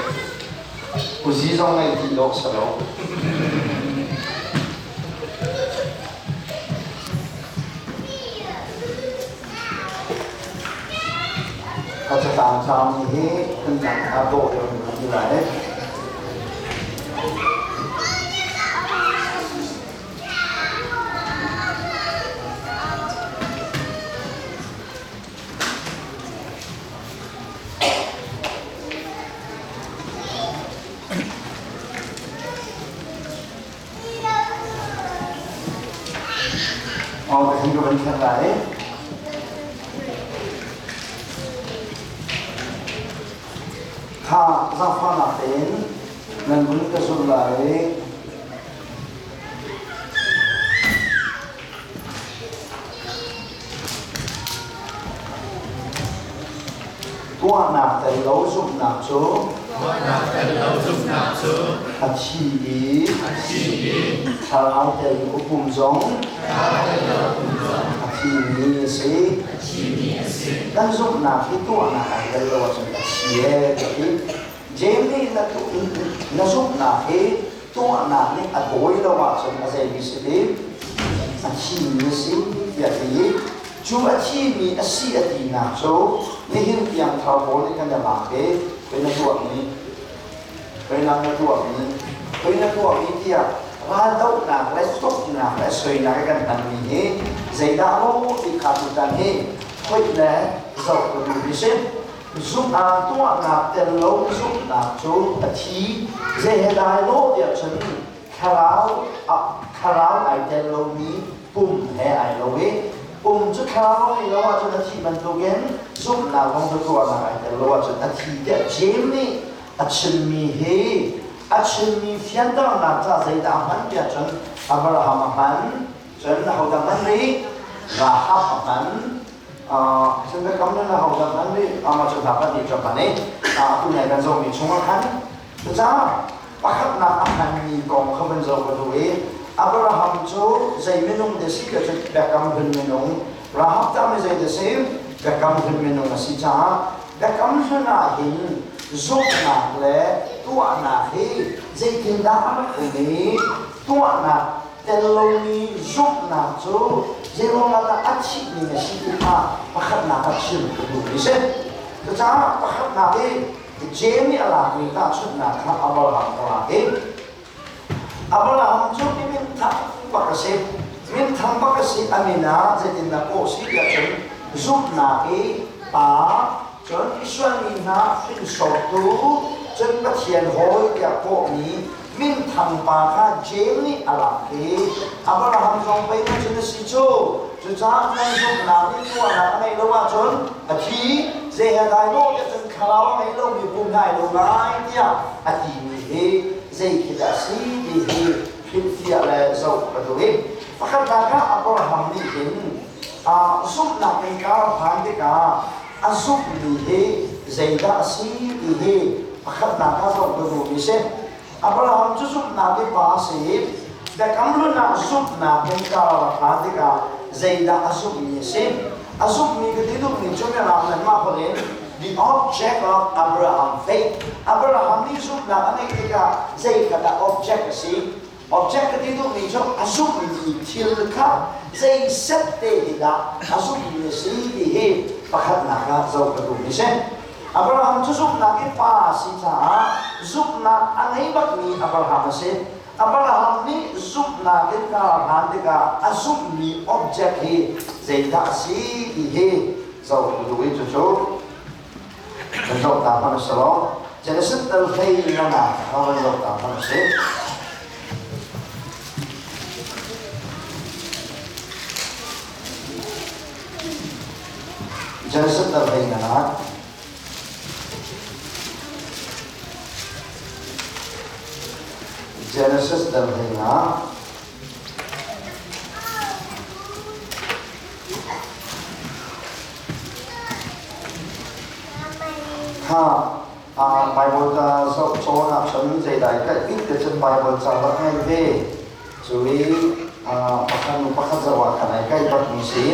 Speaker 1: Posisi ngay di lok sa loob. At sa tang-tang ni hanggang abo yung nilay. Hindi ko balikan tayo. Sa fan natin, nandun ka sulay, tuwa na tayo, sub na cho, at siyi, sarang tayo upumzong, Chini si, kan zoom na itu anak ada lewat sana cie, jadi jadi na zoom na itu anak ni agoy lewat sana saya bisa deh, chini si, jadi cuma chini asi adi na so, ni yang tahu ni kan dah makai, kena tua ni dia. Kalau nak lestok nak lesoi nak kan tani ni, zaidah lo di kabutan ni, kau le zau kemudian zoom tua nak terlalu zoom nak tu ati, zaidah lo dia ceri kalau ai terlalu ni pum ai lo pum tu kalau ai lo tu ati bentukan zoom nak orang tua nak ai terlalu tu ati dia jemi acemi Actually, fiantar nata zaidah man dia jen Abraham man jen haudah man ni Rahab man sampai kamu na haudah man ni macam dapat di Jepang ni punya kan zoom ni cuma kan betul pakat nak akan ni kong kamu zoom berdua Abraham tu zai minum desi kerja bekam minum Rahab tak zai desi bekam minum masih cah bekam sana hin zoom nak le tua nak zai tindak ini tua nak teloni zoom nak tu zai orang ada acik ni masih kita pakat nak acik tu bisa kita pakat nak Jamie Allah kita cud nak Abraham Abraham tu minta pakasih Amina zai tindak kosi dia cud zoom nak pa John Israel ni na fin sotu John Pathian hoi dia kok ni min thang pa kha Jamie alaki Abraham jong pai na chen si chu chu cha nang chu na ni tu na nei lo wa John athi ze ha dai lo ya chen khalau nei lo mi pum dai lo lai dia ati ni he ze ki da si di he fin fia la zo pa do he pakhat na ka Abraham ni hin sup na pai ka phan de ka Azub ni zaidah si ni pakat nak azub beru ni se. Abraham azub nak pasir, dah kamu nak azub nak engkau hadika zaidah azub ni se. Azub ni kita itu ni cuma ramai macam the object of Abraham faith. Abraham ni azub nak ane kita zaidah kata object si. Object itu ni cuma azub ni tilka zai sette kita azub ni si ni pakat nak zau betul ni se. Abraham tu zuk nak pasi cah, zuk nak anai bak ni Abraham se. Abraham ni zuk nak kalau handika azuk ni objek he, zaidah si he zau betul itu tu. Zau tak mana selo. Genesis dal hay na kawan lo ta man se Genesis dal hay na Genesis dal hay na Bible ta so na chấm dây đại cái ít cái chân Bible cha bắt ngay về rồi pakan zawa kanai kai bat misi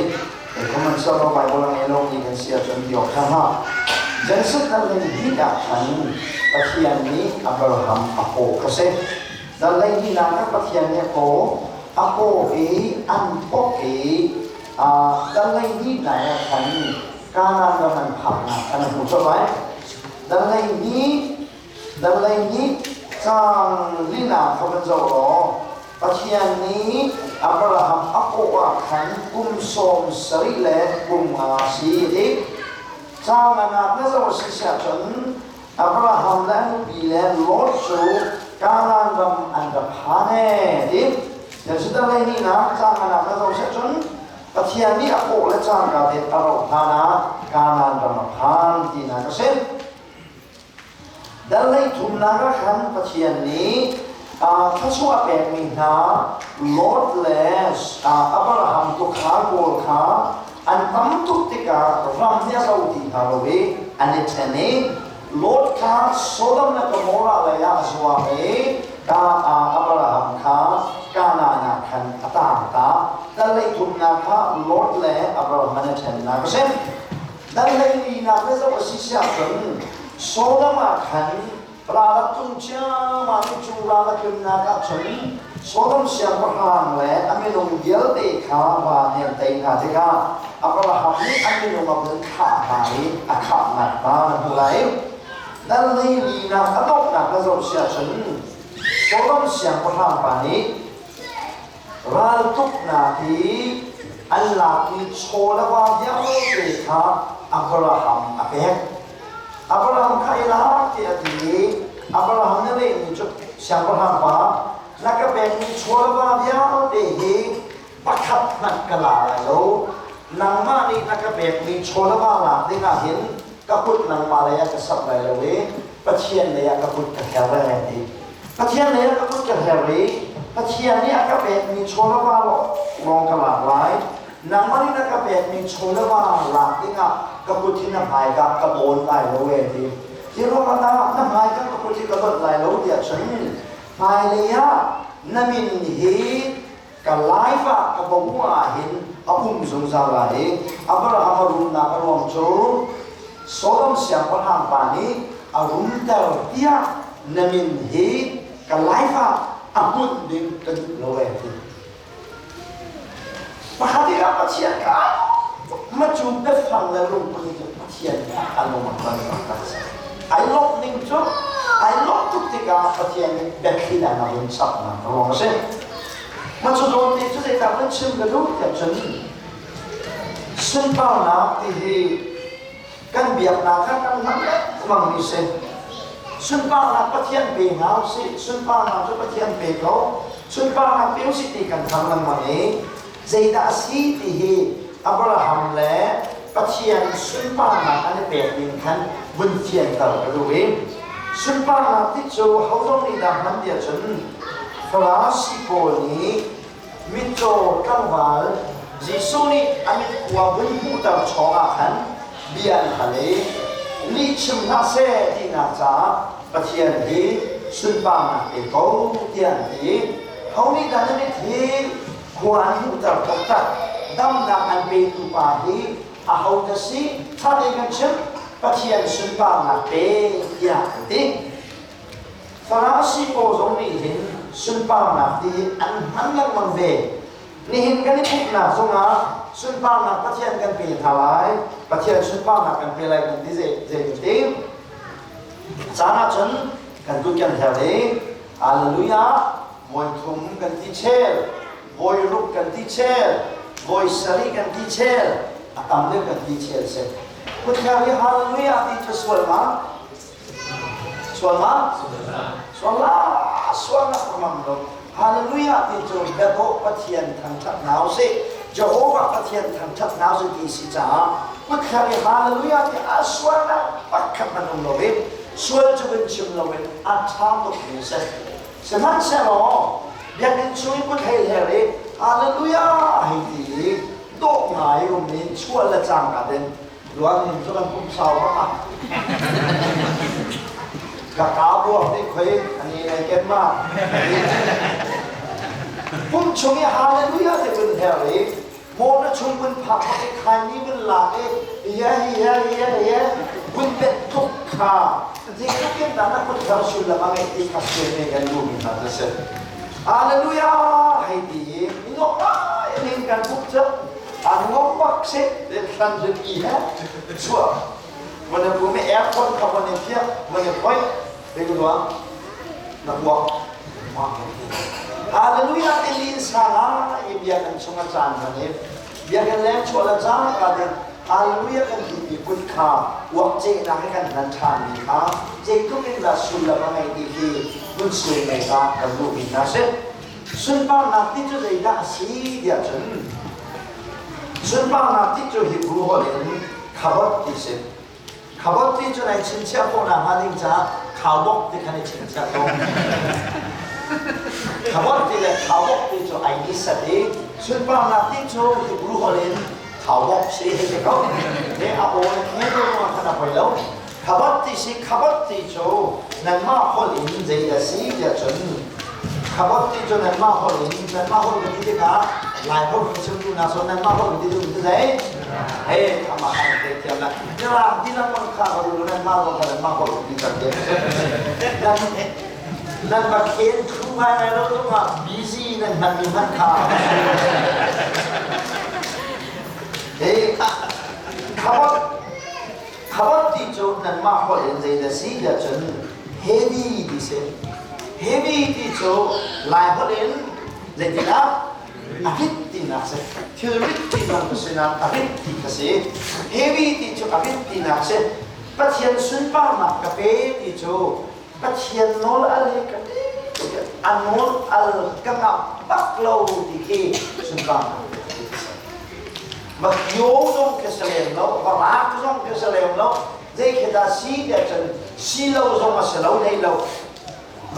Speaker 1: e kaman sa no Bible ang elong ni kan sia chon dio kha Genesis dal ni hida kan pathian ni Abraham ako kasi dal ni na ka pathian ni ko ako an po dal ni na kan kana naman phak na kan hu so bai dal ni sang lina kaman zawa pathian ni Abraham ako kan som sari le si di cha na zawa si sia chon Abraham dan bile Lot so kanan dam anda phane di ya sudah ni na cha na zawa sia chon pathian ni ako le cha ka de taro thana kanan dam phan ti na ka sen dalai thumna kan pathian niถ้าชัวร์แบบนี้นะลอดเลสอับราฮัมตุขาโกลขาอันตั้มตุติการัมเนี่ยเราดีฮาโลวีอันนี้เช่นนี้ลอดขาโซดามนักโมราเลยาชัวร์เอกาอับราฮัมขากานานาคันตาตาดัลเลยทุนนาคาลอดเลอับราฮัมเนี่ยเช่นนะก็เช่นดัลเลยนี่นะเมื่อเราสิเสียกันโซดามคันปลาตุนเจ้ามาที่จูราลกุนนากับฉันสวมเสียงประหารและอเมริกาเยลเดคาวาเนี่ยเตนาเจกาอับราฮัมนี่อเมริกาเป็นข้าหายอาขาหนักบ้านผู้ไรดังนี้ลีนาอันอกหนักและสวมเสียฉันสวมเสียงประหารปานี้ราลตุกนาทีอัลลาฮิโชลวาเยลเดคาอับราฮัมอาเบกอับราฮัมใครล่ะที่อดีตอับราฮัมนั่นเองมีจุดเสียงประหารปานักเป็นมีชัวร์ว่าเดียวเดี๋ยวปักขับนักกลาแล้วนังมานี่นักเป็นมีชัวร์ว่าหลักที่น่าเห็นก็พูดนังมาเลยก็สับเลยเลยปัจเจียนเลยก็พูดกับแฮร์รี่ปัจเจียนเลยก็พูดกับแฮร์รี่ปัจเจียนนี่ก็เป็นมีชัวร์ว่าลองกลาไว้นังมานี่นักเป็นมีชัวร์ว่าหลักที่น่าก็พูดที่น้ำหายกับกระโดดไหลเลยที่รู้มาได้น้ำหายก็พูดที่กระโดดไหลเลยเดี๋ยวฉันภายเลยนั่นมินฮีกับไลฟ์กับบัวหินอาบุมสงสารเลยอับราฮัมรุนนักรวมจูโซดมเสียงประหารปานีอารุนเตอร์เดียนั่นมินฮีกับไลฟ์อาบุมดึงกันโลเวทีมาหาที่เราเชียร์กันมาจูบเบฟฟังแล้วรุ่งคนนี้จะเชียร์กันอารมณ์มันกันไอ้ลบนิ่งจูไอ้ลบทุกที่การปฏิญาณแบบที่ได้มาเป็นสับนะรู้ไหมมันจะโดนที่จะได้ทำให้ชิมกระดูกแต่ฉันซึ่งป้าหนักที่กันเบียบหนักกันนั่นแหละมันมีเส้นซึ่งป้าหนักปฏิญาณเป็นเอาสิซึ่งป้าหนักจะปฏิญาณเป็นเขาซึ่งป้าหนักเป็นสิ่งที่กันทำมันมาเองใจตาสีที่อับราฮัมและปฏิญาณซึ่งป้าหนักอันนี้เป็นดินขันบนเทียนเต่ากระดูกซึ่งป้าหนักที่โจเขาต้องมีดำมันเดียวฉันฟลาสิโกนี้มิโจกังวาลจิสุนีอามิกวาบุญผู้ตระชงอาขันเบียนทะเลลิชิมนาเซที่นาจาปฏิญาณที่ซึ่งป้าหนักเองเขาเทียนที่เขานี่ดันนี่ที่ควรผู้ตระตกตัดดำนาอันเป็นอุปาหีอาเขาจะสิถ้าได้กันเช่นปฏิญาณซึ่งป้าหนักเป็นอย่างที่ฟลาสิโกตรงนี้เห็นซึ่งป้าหนักที่อันมันยังมันเวนี่เห็นกันนี่พวกหนักสงอาซึ่งป้าหนักปฏิญาณกันเป็นทลายปฏิญาณซึ่งป้าหนักกันเป็นอะไรกันที่เจดีจานาจนกันกุกันเท่านี้อัลลุยาโวยทุ่มกันที่เชลโวยรุกกันที่เชลโวยสรีกันที่เชลตามเรื่องกันที่เชลเสร็จคุณแค่เรียกฮาเลลูยาที่จะสวดมา ส่วนละส่วนละประมาณนั้นฮาเลลูยาที่จะเบิดโปรเทียนทางชัดหนาวสิจะโอ้ว่าโปรเทียนทางชัดหนาวสิที่สิจ้าเมื่อครั้งฮาเลลูยาที่อาส่วนละปักขับมันลงเราเองส่วนจะเป็นชิมเราเองอาชามตัวนี้เสร็จฉะนั้นเสร็จแล้วยังเป็นช่วยผู้ไทยเลยฮาเลลูยาให้ดีโตหายตรงนี้ช่วยละจังกันเด่นหลวงจะเป็นผู้สาวมากกับกาวพวกที่เคยอันนี้ในเกมมากผมช่วยฮาเลลูยาที่เป็นเฮลิโมนะช่วยมันพักให้ใครนี้มันหลักเย่คุณเป็นทุกข้าจริงๆก็นั่นคนเราช่วยละมันไอ้ข้าเชื่อในกันดูมีนาจะเสร็จฮาเลลูยาให้ดีนี่ก็ยังกันทุกเจ้าอันงบวักเสร็จเด็กขันจะอีฮะชัววันนี้ผมไม่แอบคนขับวันนี้เที่ยววันนี้ค่อยไปดูว่านักวักมาฮาเลลูยาเอลิสาอีเบียกันชงอาจารย์วันนี้เบียกันแล้วชวนอาจารย์กันเดินฮาเลลูยากันที่มีคุณค่าวักเจนะให้กันนันทานมีค่าเจก็เป็นราสุลละมังไงดีที่บุญสุยในตากันดูมีน่าเสร็จส่วนบางนักที่จะได้ด่าสีเดียจนส่วนบางนักที่จะหิบรูหัวเลยขับรถที่เสร็จขับรถที่จะในชินเชียโคนามาดิงจ้าข่าวบอกที่คันในชินเชียโคขับรถที่เลยข่าวบอกที่จะไอ้นี่สัตย์ส่วนบางนักที่จะหิบรูหัวเลยข่าวบอกเสียให้เขาเนี่ยอาโอเนี่ยไม่รู้ว่าขนาดไหนแล้วขับรถที่สิขับรถที่จะนั่นมาคนอินเดียสีเดียจนขับรถที่จะนั่นมาคนอินนั่นมาคนอินเดียกันหลายคนเขาชื่อน่าสนนั่นมาคนอินเดียดูที่ไหนเฮ้ยทำมาให้เด็กๆนะเนี่ยว่าที่นั่นมันข้าเขาดูนั่นมาคนนั่นมาคนอินเดียกันเด็กนั่นมาเขียนคือมาในรถตู้มาบีซี่นั่นมันมีมันข้าเฮ้ยขับรถที่จะนั่นมาคนอินเดียสีเดียจนเฮดี้ดิเซเฮดี้ที่จะหลายคนเองเด็กๆนะอาทิตย์ที่นักเสกเชื่อริที่นักเสกนะอาทิตย์ที่นักเสกเฮดี้ที่จะอาทิตย์ที่นักเสกปัจจัยสุนทรนักกับเอที่จะปัจจัยโนลอะไรกันอันโนลอะไรกันกับบักโลที่เกี่สุนทรนักบักโยงงก็เสลียมแล้วบักรักงก็เสลียมแล้วเด็กที่ได้สีเดียจันสีเหลาจงมาเสลียวในเหลา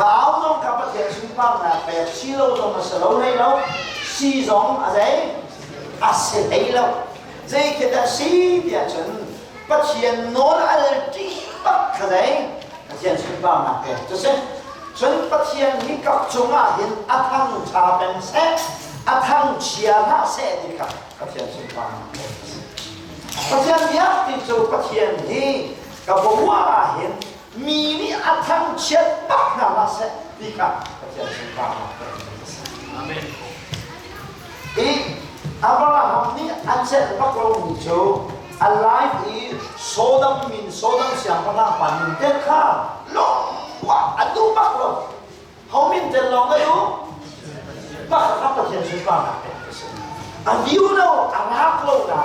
Speaker 1: บ่าวจงกับปัจจัยสุนทรนักแบบสีเหลาจงมาเสลียวในเหลาสีจงอะไรอาเสลียวเด็กที่ได้สีเดียจันปัจจัยโนลอะไรที่บักอะไรปัจจัยสุนทรนักแบบจะเสจนปัจจัยนี้กับจงอาเห็นอัฐังชาเป็นเสอัฐังเชียร์เสดีกับปัจจัยสุนทรนักปัจจัยนี้ที่จะปัจจัยนี้กับผมว่าเห็นมีนี่อัฐังเชียร์บักนาเสดีกับปัจจัยสุนทรนักอาเมนอีอับราฮัมนี่อันเสด็จบักลงนิโจ alive is Sodom means Sodom เสียงพลังปั่นเด็ดขาดลงว่าอันดูบักลงเขามินเดินลงก็อยู่บักรับประเทศสุดบ้านอันดิวเราอันฮักเราได้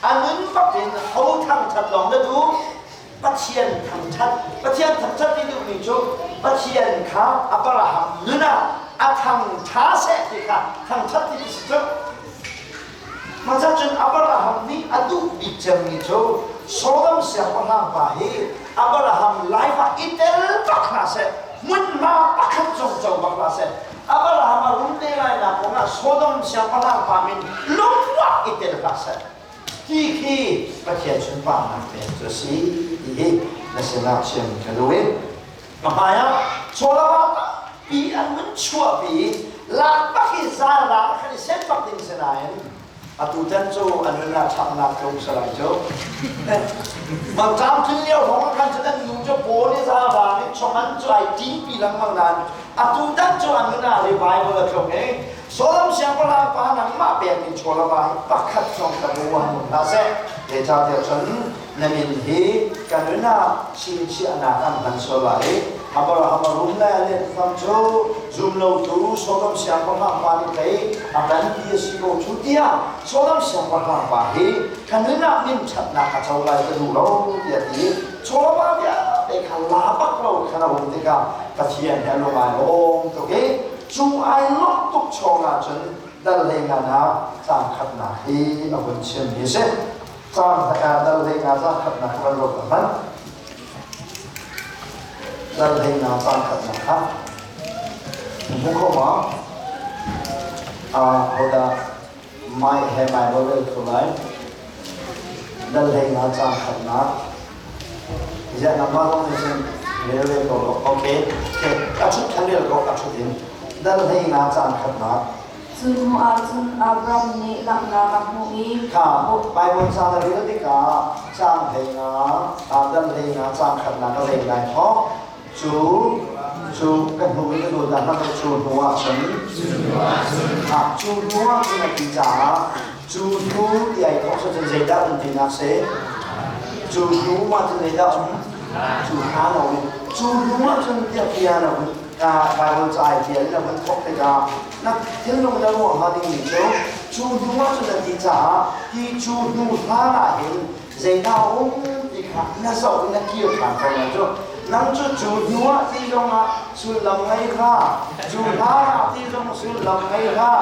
Speaker 1: อันนั้นบักเป็นเขาทำชัดลงก็ดูประเทศทำชัดประเทศทำชัดที่ดูนิโจประเทศเขาอับราฮัมนู่นน่ะอาทำช้าเสร็จที่ค่ะทำชัดที่สุดมาจากจนอับราฮัมนี่อดูบิจามิโจโซดอมเสียพลังไปอับราฮัมไลฟ์อิตเตอร์ปักนาเสมุนมาปักจงจงปักนาเสอับราฮัมรุ่นเดียร์นะผมว่าโซดอมเสียพลังไปมินลุกวักอิตเตอร์ปักเสที่ประเทศชุนปานักเป็นตัวสีที่นั่นสินะเชื่อมกันด้วยมาไปอ่ะโซดอมปีอันมันชั่วปีลากปักอิสราลากแค่เส้นปักดินเสนาอัตุจันโจอันนั้นทำนักลงสลายโจมาจำถึงเลี้ยวของกันจะได้อยู่จะโผล่ในสารานี่ชมันใจจริงปีหลังบางนั้นอัตุจันโจอันนั้นอะไรไปเมื่อตรงนี้โซลมเสียงพลังปานังมาเป็นมินโชลาบายปักขัดจงกับบัวมุนาเซเดชาเดียวฉันนั่นมินฮีกันนั้นชินชีอนาคันกันโซลารีอับราฮัมรุ่มแล้วเนี่ยทำโจจุมโลตูโซลมเสียงพลังปานิเตยอับราฮัมที่สิโลชุดเดียวโซลมเสียงพลังปาฮีกันนั้นมินชัดนักเจ้าลายกระดูกเราเดียดีโซลาบายเ แต่ขันลาบักเราขนาดผมที่กับกระเทียนแทนลงมาโอ้ตัวเก๋จูไอ้ล็อกตุกชงอ่ะจนดัลเลงานะจางขัดหนาฮีเอาบนเชียนฮีเซ่จางดัลเลงาจางขัดหนากันรถมันดัลเลงาจางขัดหนาครับมุขว่าเขาได้ไม่ให้ไม่รู้เรื่องตัวไหนดัลเลงาจางขัดหนาจะนำมาลงในเช่นเรื่องเรื่องตัวโอเคกระชุดคันเดียวก็กระชุดอินดัลเลงาจางขัดหนา
Speaker 4: จุนหัวจุนอับรามนี่หลังนากับมุอี
Speaker 1: ค่ะไปบนซาลารีติกาจางเพงาดัลเลงาจางขัดหนาก็เลยได้เพราะจูกันหูนี่ก็ดูดันนั่นเป็นจูนัวฉันจูนัวคือนักกิจาจูนัวที่ไอ้ของฉันจะเจด้าอุนตินักเสจูนัวจะเจด้าจูฮาโน่จูนัวจนเดียร์พิอาโน่ไปบนใจเดียร์นี่เราเป็นทบติกานักเที่ยวลงมาแล้วว่าดิ้งนี่จูนัวจนนักกิจาที่จูนัวฮาราเห็นเจด้าอุ้งที่ขาน่าสนนักเกี่ยวกับการนั่นจูนั่งจูนัวที่ลงมาสุดลำไงค่ะจูฮาราที่ลงสุดลำไงค่ะ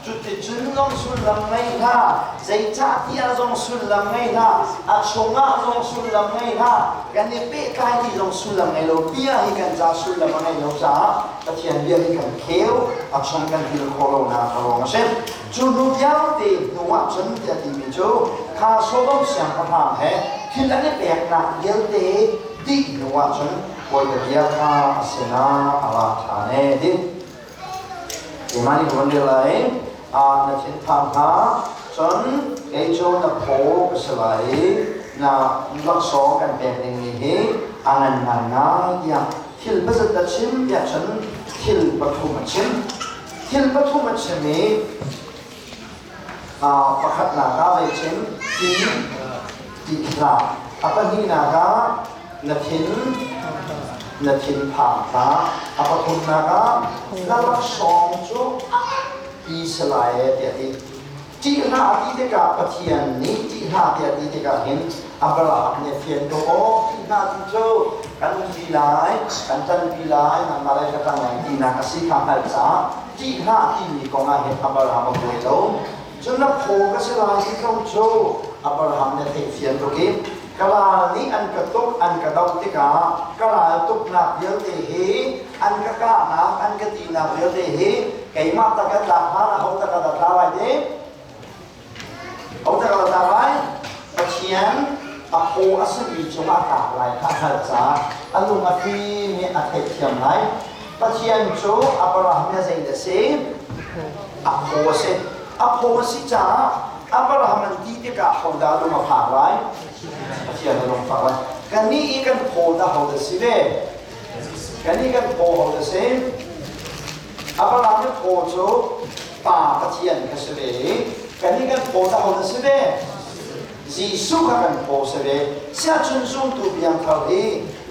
Speaker 1: จุดที่จุนลงสุดลำไงค่ะเจจ้าที่ลงสุดลำไงค่ะอาชงอาลงสุดลำไงค่ะกันนี่เป๊ะใครที่ลงสุดลำไงเราเบี้ยให้กันจ้าสุดลำไงเราจ้าตะเทียนเบี้ยให้กันเขียวอาชงกันที่โคโรนาโคโรนาเช่นจูนุยาวที่นัวจนจะที่มีจูข้าโซ่ต้องเสียงกระพางแห่ที่นั่นนี่แปลกหนักเยอะเตะดินัวจนโอยเดียร์ข้าเสนาอะไรทานเอดิที่มันนี่คนเดียวเลยนักชินทางข้าจนไอโจนักโผล่ก็สลายนักลักษณะกันแบบนี้อันนั้นง่ายอย่างทิลบัตรชิมอย่างฉันทิลปฐุมชิมทิลปฐุมชิมนี้ประคัตนาคาเวชิมที่ลาอัปนีนาคานาทินผ่าคาอัปฐุมนาคาลักษณะจุอิสลายเดียดีที่หน้าที่เด็กปะเทียนนี้ที่หน้าที่เด็กเห็นอับราฮัมเนี่ยเทียนตัวที่หน้าที่โจกันวิไลกันจันวิไลนั่นมาเลยก็ตั้งอย่างที่นักสิกขาพัลซาที่หน้าที่มีกองเห็นอับราฮัมมาคุยแล้วจนนับโผล่ก็สลายที่เขาโจอับราฮัมเนี่ยเทียนตัวกี้กลานี้อันกระตุกอันกระดองติกากลาตุกนักเยอะเตหีอันกระกานักอันกระตีนักเยอะเตหีไก่มาตะกันหลักฮานะเขาตะกันตะไว้เด้เขาตะกันตะไว้ปะเชียนปะโพอัศวีจงอากาศไหลข้าหัดจ้าอันลุมาฟีมีอัฐิเทียมไหลปะเชียนโจอับราฮัมเนี่ยใจเดซีอัโพสิจ้าอับราฮัมมันดีที่กะเขาดาลุมาผ่าไว้เทียนลงฝากไว้กันนี้กันโพดาเขาเดสิเบกันนี้กันโพเขาเดสิอับราฮัมเนี่ยโพโจป่าปะเทียนกันสิเบกันนี้กันโพดาเขาเดสิเบจีสุขกันโพสิเบเสียจุนซุ่มตูเบียงเขาเอ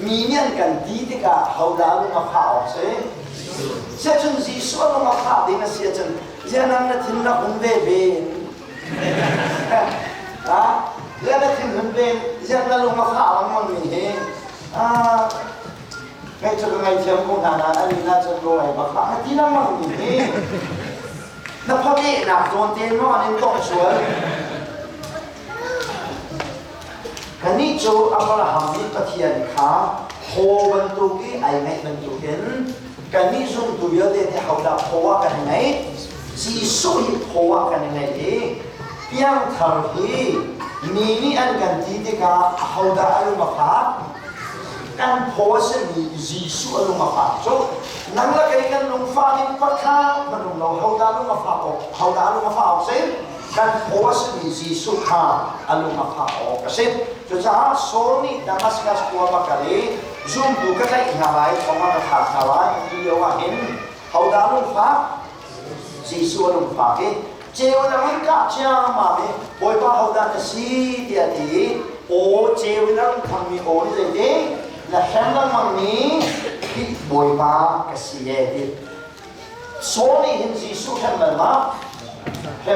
Speaker 1: มีเมียนกันดีที่กะเขาดาลุมาผ่าออกเสียเสียจุนจีสุลุมาผ่าดีนะเสียจุนเจ้านั่นน่ะทิ้งนักหุ่นเบเรื่องนั้นถึงเป็นเรื่องนั้นลงมาข่าวมันมีเหตุไงจะไงเชื่อมคงฐานะอันนี้น่าจะรวยบ้างที่นั่นมันมีเหตุแล้วพอดีหนักโดนเตียนว่านี่ต้องช่วยกันนี้จูอับราฮัมนี่ปะเทียนขาโฮบรรทุกีไอแม็กบรรทุกินกันนี้ซุ่มตัวเยอะเดี๋ยวเขาดับโฮว่ากันไงซีซุยโฮว่ากันไงเองยังทำให้มีนี่อันกันที่เด็กเขาได้อารมณ์พักกันโพสต์มีจีสุอารมณ์พักจุนั่งละกันลงฟ้านี่พักข้ามันลงเราเขาได้อารมณ์พักออกเขาได้อารมณ์พักออกสิกันโพสต์มีจีสุข้าอารมณ์พักออกสิจุดจ้าโซนี่ดังนั้นสิ่งที่ว่ามากันเลยจุ่มดูกันได้หาไรของมันพักหาไรที่เรียกว่าเห็นเขาได้อารมณ์พักจีสุอารมณ์พักเจ้าหน้าที่ก็เชื่อมาไหมบอยป้าเขาดันสีเดียดีโอ้เจ้าหน้าที่ทำมีโอ้นี่เลยและแฮมลังมันนี้ที่บอยป้าก็สีเดีโซนี่เห็นสีสุดแฮมเลยมั้งแฮ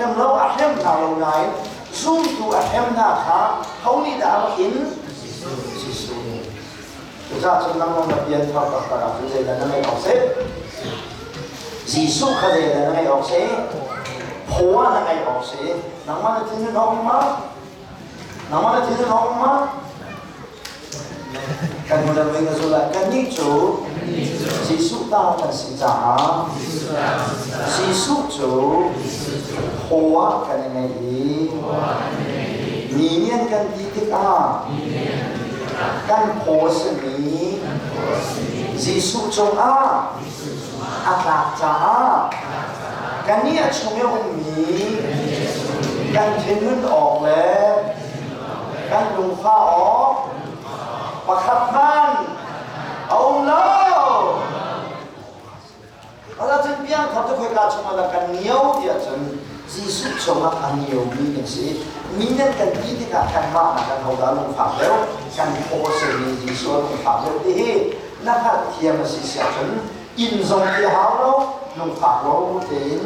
Speaker 1: มเราอะแฮมน่าเราไงซุ่มตัวอะแฮมน่าค่ะเขานี่ด่าเราเห็นสีสุดนี่ ra chân năng long là biến theo tất cả các thứ là năng học sẽ Giêsu khá là năng học sẽ hoa năng học sẽ năng mà thiên nhiên học mà năng mà thiên nhiên học mà kan mo lang nga sulat kan nicho Giêsu ta kan sinja Giêsu cho hoa kan ngay ni niên kan titik kan po sa ni Giêsu trong atlak cha kan ni at sumyong ni kan thiên ọc le kan lung pha ọc và khắp man ông lâu ở trên biển không có khơi cá trong là cần nhiều thì chân Giêsu trong là cần nhiều mình sẽ mình nên cần đi thì cả cần mà cần hậu đã lùng phạm léo cần phô sự gì Giêsu lùng phạm léo thì nó phải thiêm là sẽ chân in dòng thì háo đâu lùng phạm đâu đến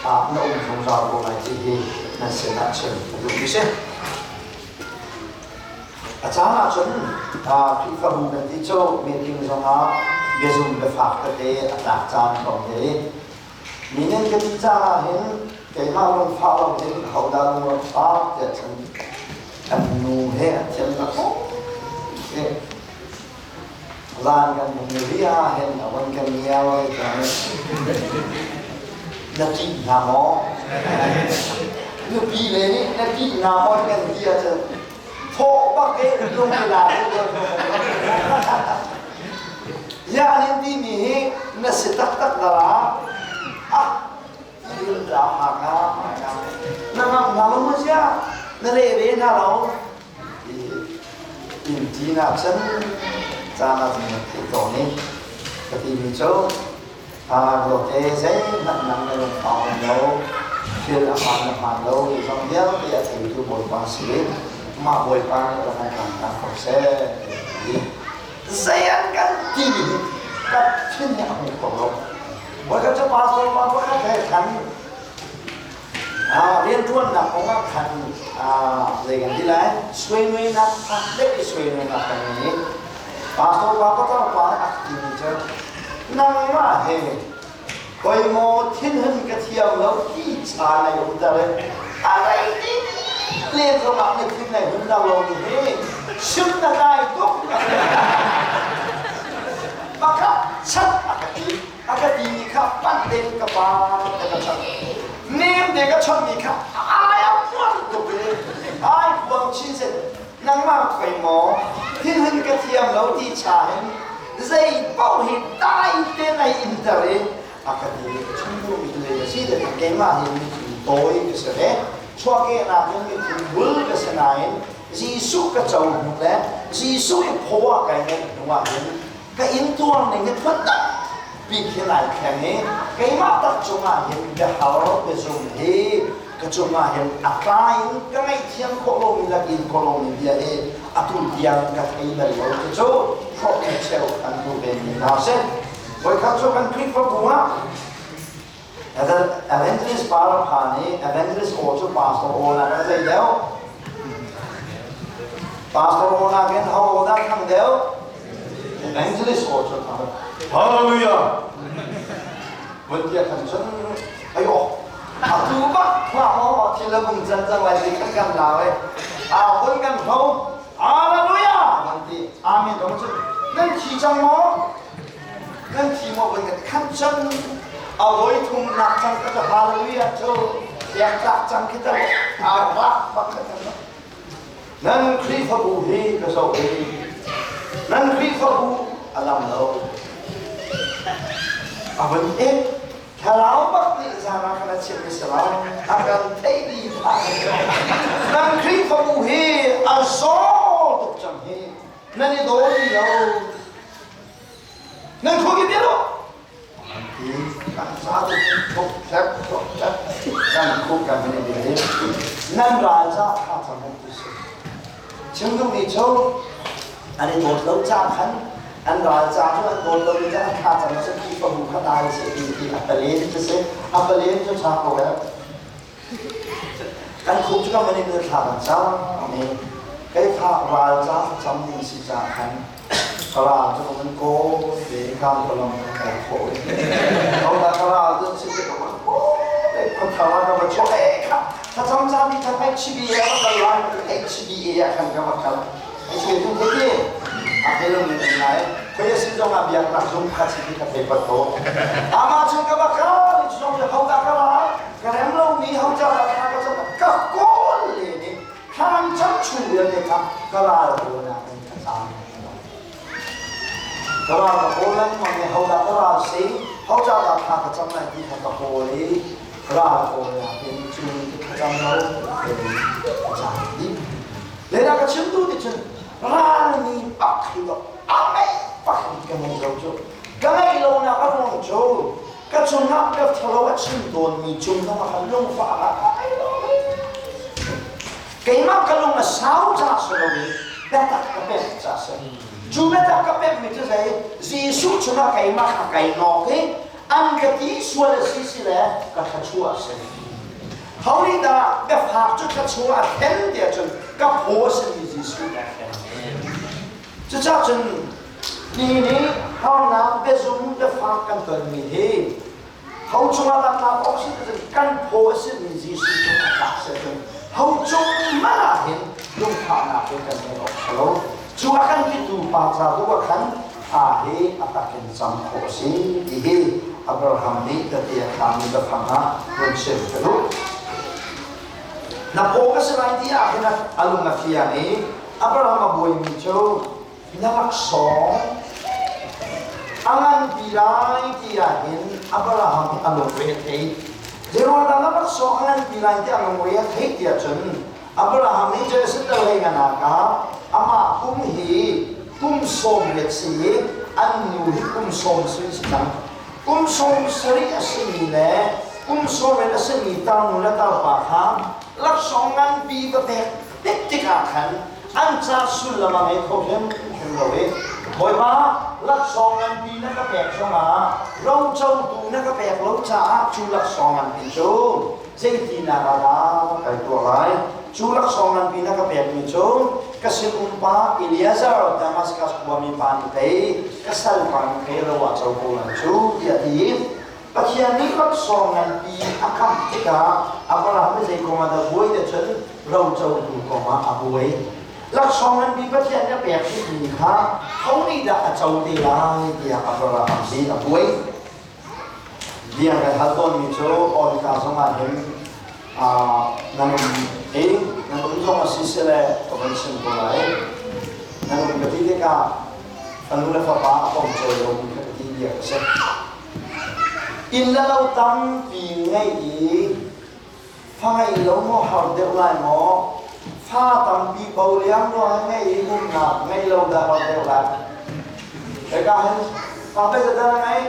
Speaker 1: nó ủng trong giàu của này thì nó sẽ đạt chân được như thế Acara chun khi phàm mình đi cho meeting trong đó bây giờ mình phát cái đặc trưngของthế mình nên cái cha hiện cái mà mình phátเราđến hậu đa mình phát cái chân anh nu hệ chân là tốt cái lan cái mình đi hiện ở bên cái nhiều cái là chỉ làm mỏ như bị này là chỉ làm mỏ cái gì chứ Phô bác cái luôn cái là ya nên đi mi nó sẽ tắc là đi ra mà nó làm gì nó để về nào đâu in chi nào chân cha nào thì tổ này cái gì mình cho rồi thế giấy nặng cái phòng đâu chưa là hoàn đâu thì trong biết thì tôi bồi quan xử mà bồi ban là hai hàng học sẽ dây ăn cắn gì cắt trên nhà mình khổ lắm với các cháu ba số ba có thể khăn liên tuần là có các khăn gì gần đi lại xuôi nuôi nắp đấy xuôi nuôi nắp cái này ba số ba có tao quá là gì chứ năng mà hề coi mô thiên hình cái thiam lâu đi xa này cũng ta đấy đây lên cho bạn này phim này vẫn đau lòng như thế xứng là ai tốt mà khắp chắc cái gì khắp bắt tên các bạn cái chắc nêm để cái chân gì khắp ai áo quan tục đấy ai buông chi sẽ năng mà phải mò thiên hình cái thiam lâu đi trả dây bao hiện tai tên này internet cái gì chung luôn mình lấy gì để cái mà hiện tối cái sự đấy cho cái nào những cái vul cái sự này Giêsu cái châu một đấy Giêsu cái phô cái này đúng không cái in tuang này cái phân đất bị cái này cái mà tập trung là hiện cái hào cái dùng he cái chung là hiện apply cái này thiên kolom là in kolom dia atul diang cái này là cái chỗ cho cái châu anh tu bên nào sẽ với các chỗ anh click vào bùa evangelist Parapani, evangelist also Pastor Ona đã dạy đéo Pastor Ona cái hầu đã thằng đéo evangelist also thằng Hallelujah vấn đề thần chân ayo tu bắc hoa hoa thì là vùng dân dân lại thì các căn nào ấy vẫn căn không Hallelujah vấn đề amen đúng chứ nên chỉ trong nó nên chỉ một vấn đề khăn chân với thùng nạp trong cái Hallelujah cho đẹp nạp trong cái tâm vác bắc cái tâm nên khi phật bù hi cái số hi nên khi phật bù làm đâu vẫn em kalau bắc đi ra nó cái chuyện cái sự đó akan thấy đi phải nên khi phật bù hi số tục chẳng hi nên đi đâu đi đâu nên không biết đâu thì các xã hội không phép đang không cần phải để đấy nên ra khá là một cái sự chứng dụng đi châu anh ấy một lâu cha khăn anh ra cho anh một lâu cha khá là nó sẽ khi có một cái đại sẽ đi appelin cho cha của em anh không cho mình được khá là sao này cái khá ra cha trong những sự cha khăn กระลาจะมันโก้เด็กข้ามกระลองแต่โผล่เอาแต่กระลาจะสิ่งที่มันโก้เด็กคนทำอะไรมาช่วยครับถ้าทำจานที่ทำให้ชีวิตเราละลายHBA kan kamu kalau HBA itu jadi apa yang mengenai kaya sidang abiak langsung kasih kita paper to ama juga bakal itu sudah kau tak kalah karena lo ni kau jangan kau jangan kakol ini kan cacu ya kita kalah tu nak kesam kalah orang mana kau tak kalah sih kau jangan kau kesam lagi kau boleh kalah orang ini cuma kesam lalu jadi 내가 전도 대전 라니 박히도 아메 박히가 뭐죠? 가만히 놓으나 가로죠. 가좀 앞에 들어와 친돈 미중도 한long 파라. Kaimak kalong na sao jaso lawi, betak kapet jaso. Jumetak kapet mito say, Zisu chuna kaimak kainoke, ang kati suwala sisile kakachua se. Hawli da befak chut kachua ten dia chun kaposen ni Zisu da ten. Chucha chun ni haw na bezum befak kan ton mi he. Haw chunga na opsi kan posen ni Zisu da ten. Hau chung mana hin yung pana ko kan ni hello chua kan kitu pa sa do kan a he atakin sam ko si di Abraham ni tati kami da phanga kun se hello na po ka sa idea na alung na fiya ni Abraham boy mi cho nalaksong angan bilay tiya hin Abraham alung rete Jero na namak soalan bilang dia menguya hei dia jen. Abraham ni jadi setelah nganaka ama kumhi kumsom letsi anu kumsom seri sedang kumsom seri asimile kumsom asimi tang mula talpaham laksongan bi betek tikakan anca sulama me kohem kemlawe boy ba laksongan bi na kapek songa rong châu tu na kapek lo cha chu laksongan bi chu zai na ra kai tu lai chu laksongan bi na kapek mi chu kasi umpa Eliazar Damascus wa mi pan te kasal pan ke lo wa châu ko lan chu dia di pakian ni laksongan bi akam tika Abraham zai ko ma da boy de chen rong châu tu ko ma abuai laksongan bi pakian ya pek ni ha hau ni da châu de lai dia Abraham si abuai dia kan haton ni cho on ka sama hem namun namun so masisele convention ko lai namun gati ka anu la fa pa ko cho yo gati dia se in la lau tam pi ngai i fa ngai lo mo hau de lai mo fa tam pi bau liang no ngai i mun na ngai lo da hau de lai e ka hen pa pe da ngai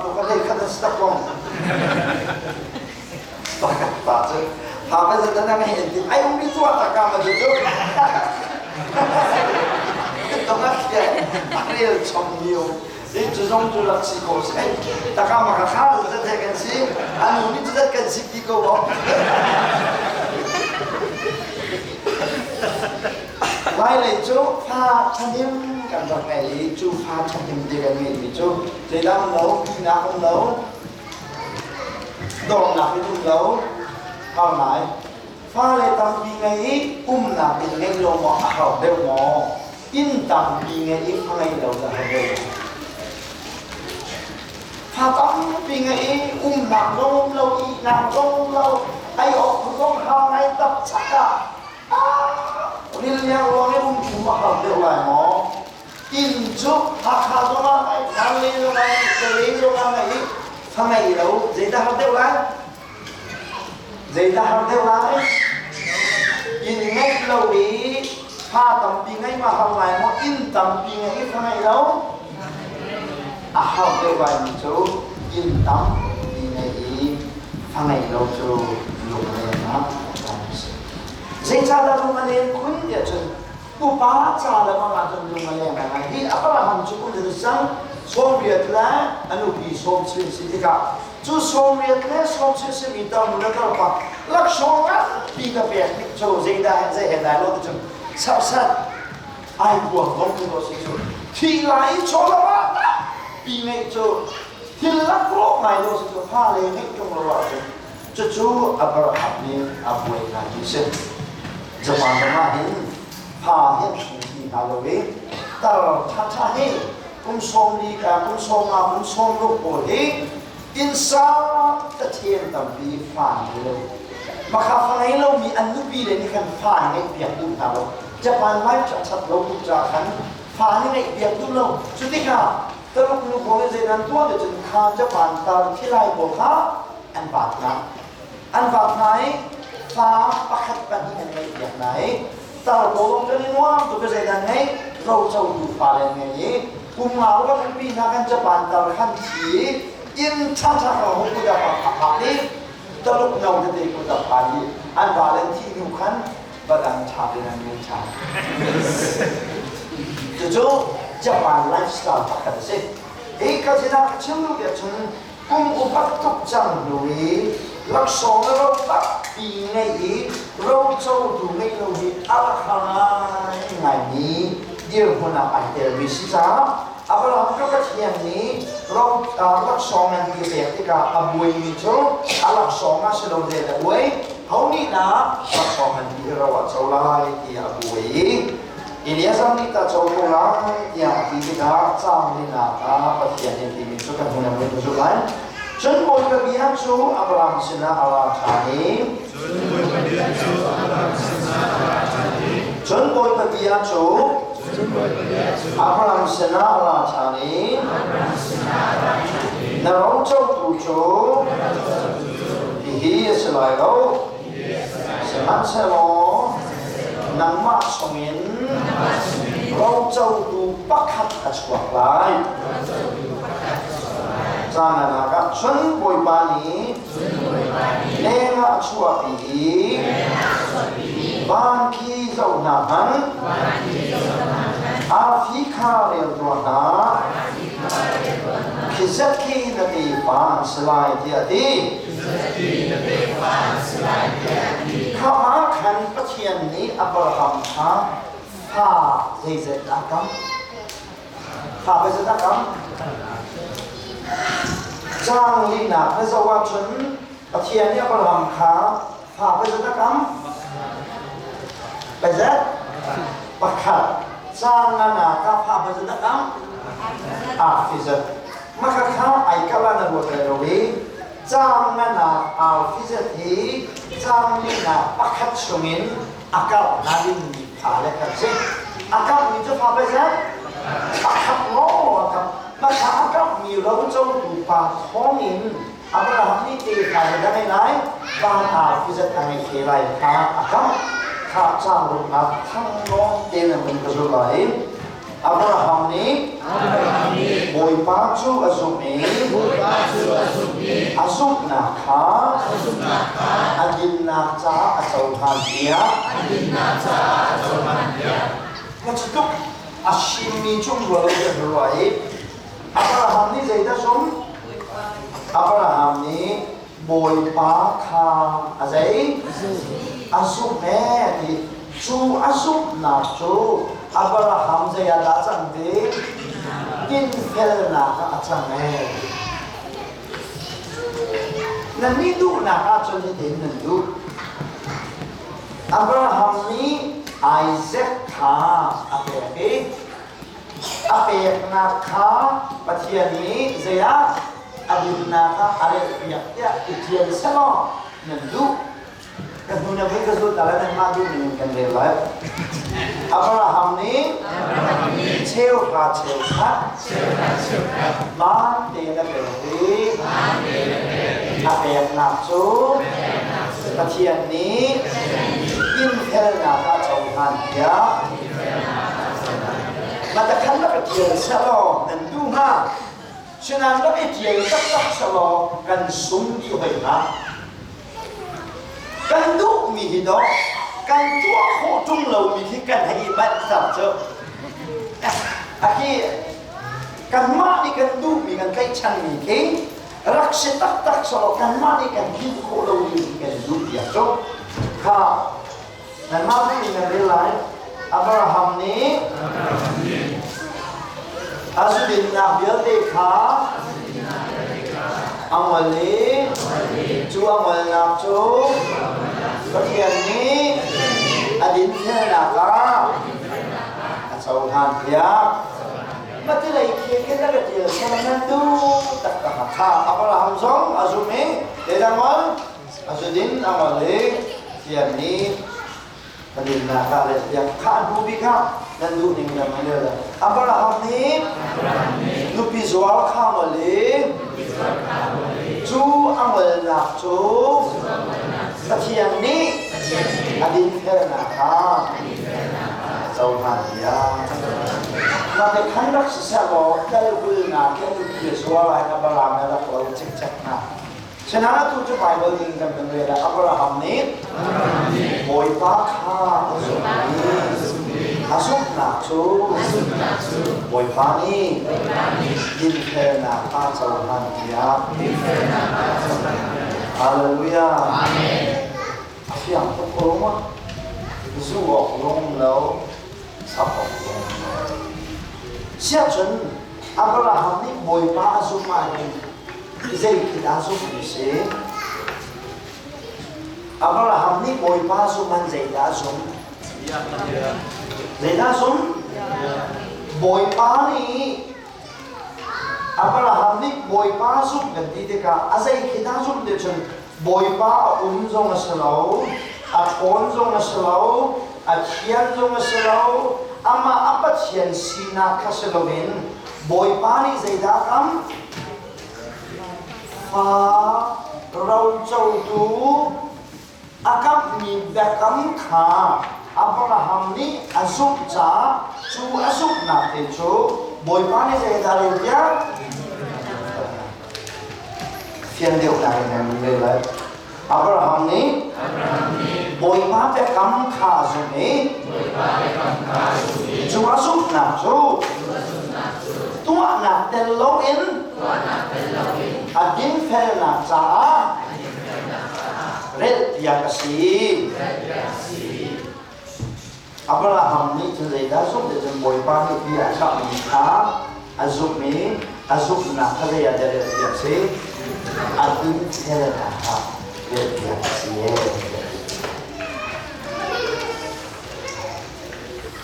Speaker 1: bukan dari kata stop long. Pakai pacar, apa saja nama ini. Ayam itu apa kamu itu? Itu macam Ariel Chongyu. Itu jom jual si kos. Tak kamu kakak itu kan si, anu ini tidak kan si kiko. Lain itu, Chanim kan bậc này chú pha trong tim địa cái gì thì chú thì đang nấu nào không nấu đồ nào thì không nấu sau này pha lên tâm bi ngay nào thì ngay lâu mò hậu đều mò in tâm bi ngay pha ngay lâu là hậu đều pha tâm bi ngay nào lâu nào lâu ai ở không hao ngay tập chắc cả liên liên luôn cái cuma hậu đều lại mò Injuk hakadoma mai kali mai kali mai samai đâu dễ ta học đều lại in ngay lâu đi pha tầm pi ngay mà học lại mà in tầm pi ngay samai đâu học đều lại mình chú in tầm pi ngay samai đâu chú lúc này nó dễ ta là lúc này khuyên địa chân Upah cara mengatur rumahnya mana? Di Abraham cukup dirisang Soviet lah, anu di Soviet Sitika. Tu Soviet lah, Soviet Sitika mula terapa. Laksongan tiga pihak. So Zaidah lo tu sab ไอ้พวกน้องคือตัวสิสุที่ไหลโชลวะปีเมจูที่ลักโลกไม่รู้สิสุพาเลยให้จงระวังจู่อับราฮัมนี่อับเวนันดิเซนจะมาทำไมพาเห็นสิ่งที่น่ารักแต่ท่าให้คุณสมดีกับคุณสมมาคุณสมลูกโอ้ยอินซาตะเทียนตับบีฟังเลยมาข้าฟังให้เรามีอันนุบีเลยนี่กันฟังให้เปียกดูเราจะปานไว้จะชัดเราดูจากกันฟังให้เปียกดูเราสุดที่ค่ะแต่ลูกลูกของเจนันตัวเดี๋ยวจะข้าจะปานตาที่ไรบอกฮะอันบาดนะอันบาดไหนฟ้าประคับกันที่มันไม่เปียกไหนตาโกลงจะนิวามตัวเจนันให้เราจะดูฟ้าเลยไงกุมารว่าคุณพี่นักจะปานตาขั้นทีอินชันชันของคุณจะปานขับนี้ตลกเงาจะดีคุณจะปานนี้อันบาเลนที่อยู่ขันบดังชาเป็นอันนี้ชาจู่จะปานไลฟ์สไตล์ปักกันสิเอกชนะเชื่อมกับฉันกุมอุปตุกจังลุยลักษณะเราตัดปีไงเราจะดูไม่รู้ที่อะไรไงนี้เดี๋ยวคนเอาไปเตะวิสิจ้าอับราฮัมก็กระเทียมนี้เราลักษณะที่เบียดที่กับอับวยมิโชลักษณะสิ่งเดียวกันเขานี่นะลักษณะที่เราว่าจะไล่ที่อับวยอินเดียสามีตาโจโกลาอย่างที่kita sama ni nak perhatian yang diminta kan punya menunjukkan Jun boy kebihan su Abraham sena Allah tani Jun boy kebihan su Abraham sena Allah tani Narong châu tu chu Dihi selai lo Seman selo Nang mak songin Rau châu tu pakat aswak lai Sana naga chun boy bani Lenga aswak ihi Ban ki zau nahan Afika rel duana Kizat ki nati ban selai tiati Kama kan patian ni Abraham ha Ha zezet akam Ha bezet akam Jang lina pezawa chun patian ni Abraham ha Ha bezet akam Bezet Bakat Jang nana ka ha bezet akam Ah fizet Maka ka ay kalana buat rewi Jang nana al fizet hi Jang lina bakat sungin Akal nalinอะไรกันสิอาการมีจะพาไปซะอาการโง่ครับมาถ้าอาการมีเราจะดูปากท้องอินอาการทำนี่ตีใครได้ไหมบางอาที่จะทำให้ใครข้าอาการข้าจ้างลูกนักทั้งน้องเดินเป็นกระสุนไหลอาการทำนี้บอยปากชูอาสุมีอาสุนักข้าอาดินนักจ้าอาสุหันเดียก็จะต้องอาชิมีช่วงวันเดียวเลยอับราฮัมนี่ใจได้ชมอับราฮัมนี่บอยปาคาอะไรอาสุแม่ที่ชูอาสุนักชูอับราฮัมใจยาดาจังเดกินเฟลนักอาจังแม่นั่นนี่ดูนักอาจังเดนั่นดูอับราฮัมนี่Isaac ข้าอาเปกนาข้าปะเทียนนี้เสียอาบินนาข้าอะไรเปียกเตี้ยอิเทียนเสมอนั่นดูกันทุนยังไม่กระสุนแต่ละนั่นมาดูหนึ่งกันเลยเลยอับราฮัมนี้เชี่ยวขาบ้านเดนเบรีอาเปกนาจูปะเทียนนี้กินเทลนาข้าชาวฮันยามาแต่ขันนักเที่ยวสลอนั่นดูมาฉะนั้นนักเที่ยวตักสลอกันสุ่มที่หัวหน้ากันดูมีหิดอกกันตัวโคจุ่มเรามีที่กันให้บัดสับเจออาคีกันมานี่กันดูมีกันใกล้ชันมีเก่งรักษาตักสลอกันมานี่กันกินโคเรามีกันดูอย่างเจ้าข้านั่นมาไม่มีเงินเรียนไร อับราฮัมนี้อาสุดินนักเบียดเดขาอังวลีจูอังวลนักจูก็เทียนนี้อดินเทนักาอาสาวหันเพียมาที่ไหนเคียงกันก็เจอสมัยนั้นดูตักตะข้าอับราฮัมสองอาสุมีเดดังวันอาสุดินอังวลีเทียนนี้อดินนักาเลยyangข้าดูบิกาdanดูนี่มันไม่เลยอับราฮัมนี้ลูกพิจวาข้ามเลยจูอังเวลนักจูตะเทียนนี้อดินเทนักาเจ้าพันยามาแต่ขันรักษาบอกได้รู้นะแค่ลูกพิจวาให้อับราฮัมเนี่ยเราควรเช็คนะฉะนั้นทุกจะไปบริการกันเลยอับราฮัมนี้บอยปากข้าสุนีอาสุนักชูบอยปานีดินเทนักาเจ้าพันยาฮาเลลูยาเสียงตกลงว่าสู้ออกลงแล้วสับออกลงเสียจนอับราฮัมนี้บอยปาอาสุมานีJadi kita asum bisa. Abraham ni boy pasuman Zaid asum. Zaid asum. Boy pani. Abraham ni boy pasum ganti deka. Asai kita asum decun boy pa unjong asalau, atonjong asalau, acianjong asalau. Ama apa cian sina kasalawin. Boy pani Zaid akam. ฟ้าเราเจ้าดูอากับมีแบบคำขาอับราฮัมนี่อาสุกจ้าชูอาสุกนักเตจูบอยปานี่จะได้เรียกเพียงเดียวกันนั่นเลยอับราฮัมนี่บอยปาแบบคำขาสุนีชูอาสุกนักจูตัวนักเตลโลอินAdin ferna ca red yakasi Abraham ni jadi dasuk jadi boy pani dia cak minta azuk ni azuk nak kerja ya dari yakasi Adin ferna ca red yakasi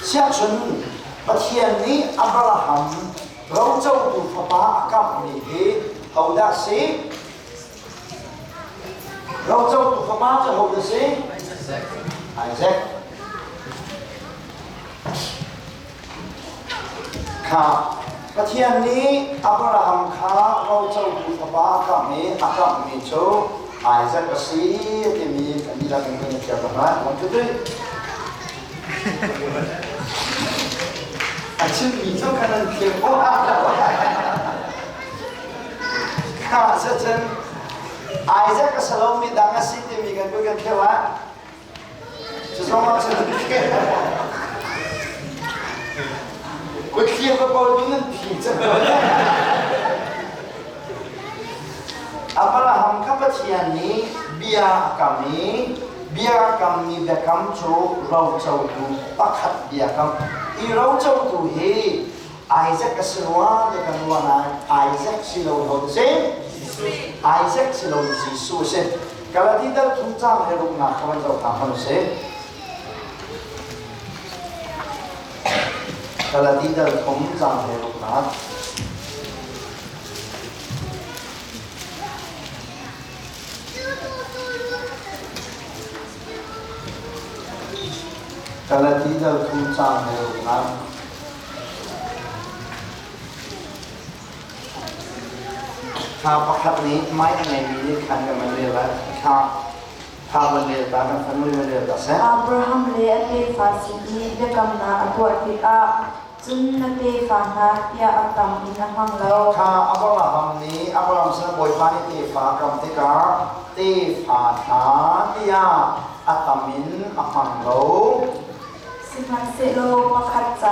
Speaker 1: Siap sun Patian ni Abraham เราเจ้าดูฟ้าอากาศนี้เขาได้สิเราเจ้าดูฟ้าจะเขาได้สิไอแซคค่ะประเทศนี้อับราฮัมค่ะเราเจ้าดูฟ้าอากาศนี้โชไอแซคก็สิที่มีอันนี้เราเป็นเจ้าบ้านวันที่ด้วยชื่อมีเจ้าขนาดเพียงว่าข้าเช่นไอแซคกับสโลมีดังอาศิที่มีกันด้วยกันแค่ว่าจะส่งมาเสนอแค่กูเคียบกับคนนี้นั่นผีจังเลยอับราฮัมข้าพเจ้านี้เบียกามีแบบคำชูเราเจ้าดูปักขัดเบียกำอีเราเจ้าดูเฮไอแซคกับสโลเด็กกันวันนั้นไอแซคสิโลโดนเซไอแซคสิโลจิสูเซกาลาดีดัลทุ่งจ้างให้ลูกนักเขาเจ้าทำมันเซกาลาดีดัลทุ่งจ้างให้ลูกนักกาลาดีดัลทุ่งจ้างให้ลูกนักข้าประคับนี้ไม่ในมีนิคันกับมันเรียกว่าข้ามันเรียกว่ามันไม่เรียกว่าเสอับราฮัมเรียกฟาสินีเด็กกำนันตัวที่จุนนักเตะฟังนะยาอัตมินหังเลวข้าอับราฮัมนี้อับราฮัมสนบอยฟ้านี่เตะฟ้ากำเตกาเตะฟ้าหาที่ยาอัตมินหังเลวสิมันเซโลมาขัดใจ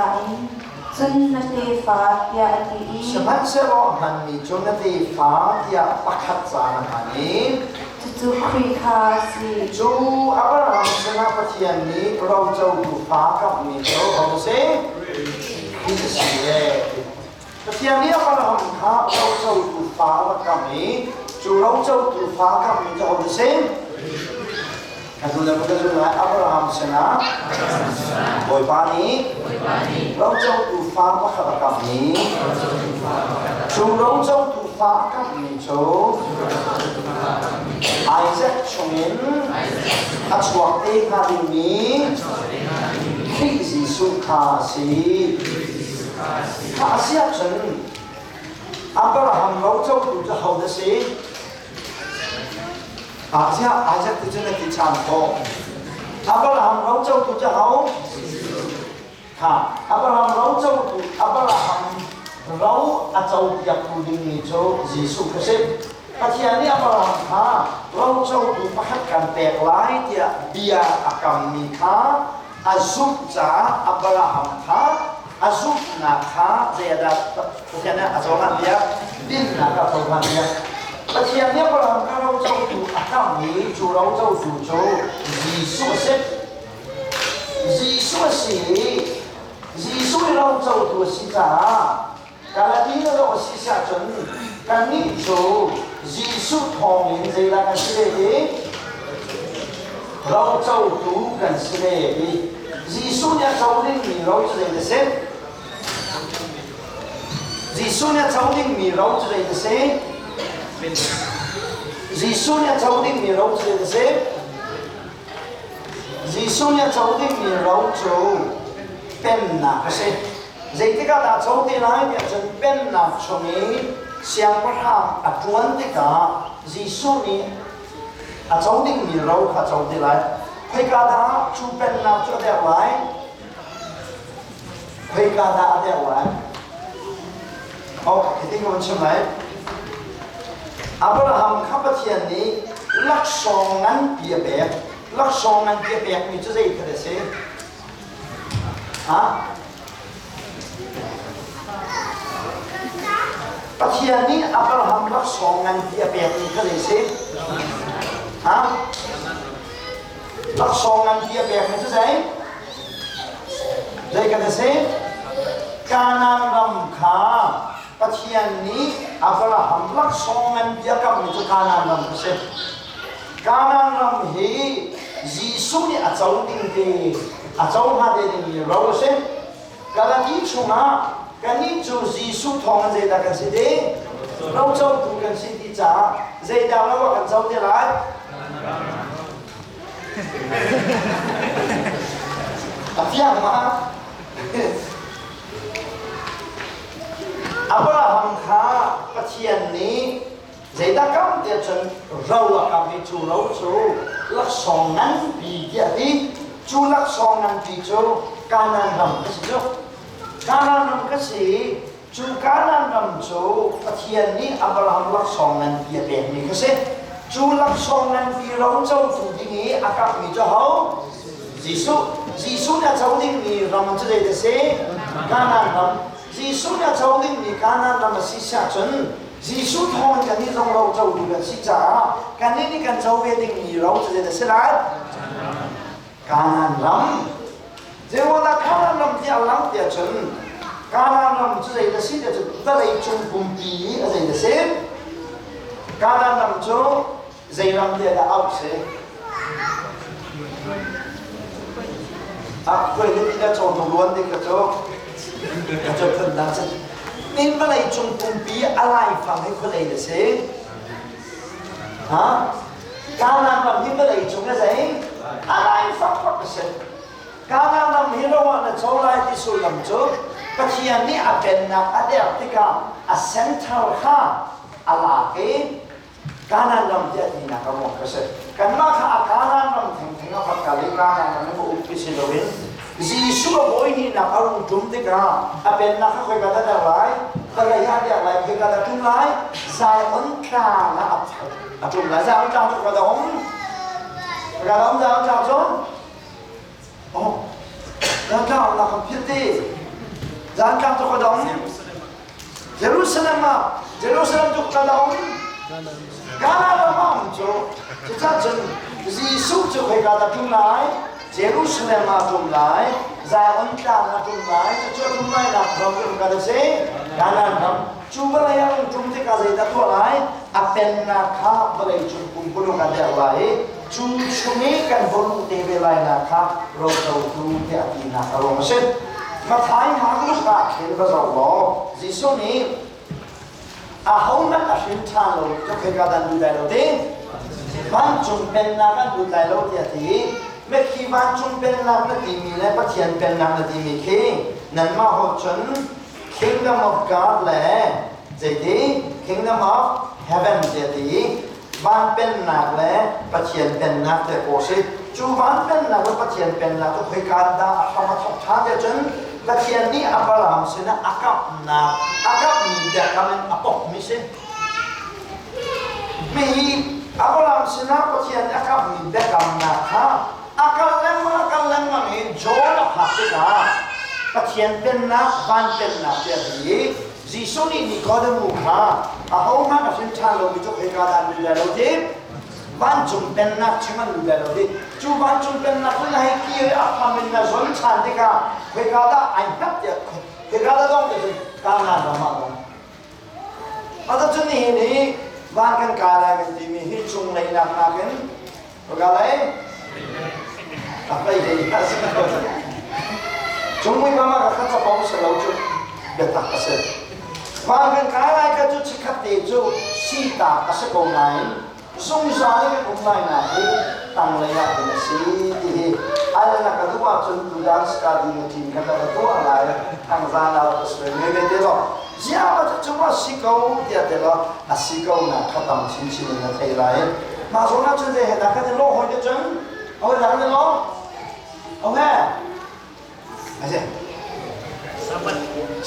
Speaker 1: จุนนักเตะฟ้ายาอัติสมันเซโลมันมีจุนนักเตะฟ้ายาปักขัดใจนะนี่
Speaker 4: จุครีคาสี
Speaker 1: จูอับราฮัมชนะปะเทียนนี้เราจะดูฟ้ากับมีโตเอาเซ่ที่จะเสียปะเทียนนี้อับราฮัมข้าเราจะดูฟ้ากับมีจูเราจะดูฟ้ากับมีจะเอาเซ่กันดูแล้วก็ดูนะอับราฮัมชนะโดยปานี้เราจะดูฟ้ากับมีจูเราจะดูฟ้ากับมีจู Isaac chungin at swakte harimi Krisi sukasi Kasia chun Abraham lau chau tu cha hau da si Isaac tu chun ti chan ko Abraham lau chau tu cha hau Abraham lau chau tu Abraham lau a chau yak tu ding ni cho Jisu kasi ปะเทียนนี่อับราฮัมข้าเราจะดูประคับกันแตกหลายที่เบียอักรรมมีข้าอาซุบจ้าอับราฮัมข้าอาซุบนาข้าเจดับปะเทียนนี่อาจารย์เบียดินนากับตัวมันเบียปะเทียนนี่อับราฮัมข้าเราจะดูอักรรมมีจูเราจะดูจูยิสุเสยิสุสียิสุเราจะดูสิจ้ากาลาดีเราสิชาจนกันนี่จูยิสุทองเห็นใจละกันสิเลยเราเจ้าดูกันสิเลยยิสุเนี่ยเจ้าดิ้งมีเราจะได้เสร็จยิสุเนี่ยเจ้าดิ้งมีเราจะได้เสร็จยิสุเนี่ยเจ้าดิ้งมีเราจะได้เสร็จยิสุเนี่ยเจ้าดิ้งมีเราจะเป็นหนักเสร็จใจที่ก็ได้เจ้าดิ้งให้เนี่ยจนเป็นหนักช่วงนี้เสียงพระธรรมอัจวนที่กายิสุนี่อาจจะดิ้งมีเราข้าจะดิ้งไรเพื่อกาดาชูเป็นนักจะเดียวไรเพื่อกาดาเดียวไรโอ้คิดถึงมันใช่ไหมอับราฮัมข้าพเจ้านี้ลักษณงั้นเปียเปียลักษณงั้นเปียเปียมีจะได้กระเซ็นฮะปะเทียนนี้อับราฮัมรักษณงั้นเปียเปียมีกระเซ็นฮะรักษณงั้นเปียเปียมีจะได้กระเซ็นการนำรำคาปะเทียนนี้อับราฮัมรักษณงั้นเปียกับมีจะการนำรำเสร็จการนำรำฮียิสุนี่อาจจะดิ้งดีอาจจะหาเดินมีเราเสร็จการที่ชุมาการนี้จูยิสุทองใจได้กันสิเดเราเจ้าดูกันสิที่จ้าใจดาวแล้วว่ากันเจ้าเท่าไรอาเฟียมาอับราฮัมข้าปะเทียนนี้ใจตะกำเดียจนเราอะกำมีจูเราจูลักษณนั้นปีเดียดีจูลักษณนั้นปีจูการนั้นรำก็สิจูการนั้นรำก็สิจูการนั้นรำจูปะเทียนนี้อับราฮัมลักษณนั้นปีแบบนี้ก็สิจูลักษณนั้นปีเราเจ้าจูดิ้งนี้อากาศมีเจ้าเขายิสุเนี่ยเจ้าดิ้งนี้รำจะได้เสียการนั้นรำยิสุเนี่ยเจ้าดิ้งนี้การนั้นรำสิชาจนยิสุทองกันนี่เราเจ้าดูกันสิจ้ากันนี่กันเจ้าเวดิ้งนี้เราจะได้เสียไรการนั้นรำเจ้าว่าการนั้นรำที่อัลลังเดียจนการนั้นรำจะได้เสียจะได้จุ่มปุ่มปีจะได้เสียการนั้นรำจูจะรำเดียดเอาเสียคุยเรื่องที่เราโจทย์ล้วนเด็กกระโจกคนนั้นจะนี่เมื่อไรจุ่มปุ่มปีอะไรฟังให้คนเลยเสียฮะการนั้นรำที่เมื่อไรจุ่มอะไรอะไรฟังก็เสียการนั้นรำที่เราว่าจะโจไลที่สุดลำจูปะเทียนนี่อาเป็นนักอเดียร์ที่กับอาเซนทรัลข้าอะไรการนั้นรำที่นี่นักมองก็เสียกันมาข้าการนั้นรำถึงเอาปากกาลิการนั้นรำให้อุปสิโลวินยิสุบอยนี่นักอารมณ์จุ่มที่กับอาเป็นนักข้าคุยกันได้ไรแต่ระยะเดียวไรคุยกันได้จุ่มไรใจอ่อนคลานะจุ่มไรใจอ่อนคลาจุ่มกระดองใจอ่อนคลาจุ่มโอ้แล้วก็นักพิธีใจอ่อนคลาจุ่มกระดองเยรูซาเล็มจุ่มกระดองการนั้นรำจุ่ม จะจัดจนGiêsuจะเคยการทุ่มไหลเยรูซาเล็มมาทุ่มไหลไซออนจานมาทุ่มไหลจะช่วยทุ่มไหลนักเราเรื่องการเสกการนั้นครับจูบอะไรยังจุ่มที่การเสกตัวไหลอาเป็นนักข้าบริจุ่มปุ่มปุ่มกันเดียวไหลจูชุ่มนี้กันบนเทเวลนักข้าเราจะดูที่อาทิตย์นักเราไม่ใช่มาท้ายมาลูกการเขียนภาษาล้อจิสุนี้อาหงนักอาชีพทางเราจะเคยการดูได้เราดิวันจุ่มเป็นนักดูได้เราที่อาทิตย์เมื่อกี้วันจุ่มเป็นนักที่มีและปะเทียนเป็นนักที่มีขี้นั่นมาหัวจน Kingdom of God แหละเจดี Kingdom of Heaven เจดีวันเป็นนักและปะเทียนเป็นนักแต่โอซิจูวันเป็นนักและปะเทียนเป็นนักทุกเหตุการณ์ได้ทำมาทุกทางเดียวจนปะเทียนนี้อับราฮัมสินะอากับนักอากับมีเด็กกันอปอกมิสิมีอับราฮัมสินะปะเทียนอากับมีเด็กกันนักฮะอากับเล่มมาเองโจนักหักกันปะเทียนเป็นนักวันเป็นนักเดียวนี้จิสุนีนี่ก็ได้มุขะอาหงนักสินชาโลมิจุเหตุการณ์ดูแลเราดีวันจุ่มเป็นนักชิมันดูแลเราดีจูวันจุ่มเป็นนักคนไหนกี่อาทำเป็นนักสนชันดีกว่าเหตุการณ์ไอ้นักเดียวเหตุการณ์ต้องเป็นการงานประมาณนั้นอาจจะจุดนี้นี่วันกันการอะไรกันที่มีหินจุ่มในนักกันอะไรอะไรที่น่าสนใจจุ่มไม่ประมาณกับข้าพเจ้าสลาวจุดเบ็ดตักเสร็จวันกันการอะไรกันจุดชิคัดตีจุดสีตาเสกงไงสงสารเลยกงไงนะที่ตั้งระยะเป็นสีที่อะไรนักตัวจนดูดันสกัดดีมุทินกันตัวอะไรทางซานาตัวสเปนไม่ได้หรอกเจ้าจะจุ่มสิเกาเดียดแล้วสิเกานะข้าตั้งชิ้นๆนะเท่าไรมาส่งนักจุดเห็นนักกันโลกหัวจะจุ่มเอาไว้นักกันโลกโอเคไม่ใช่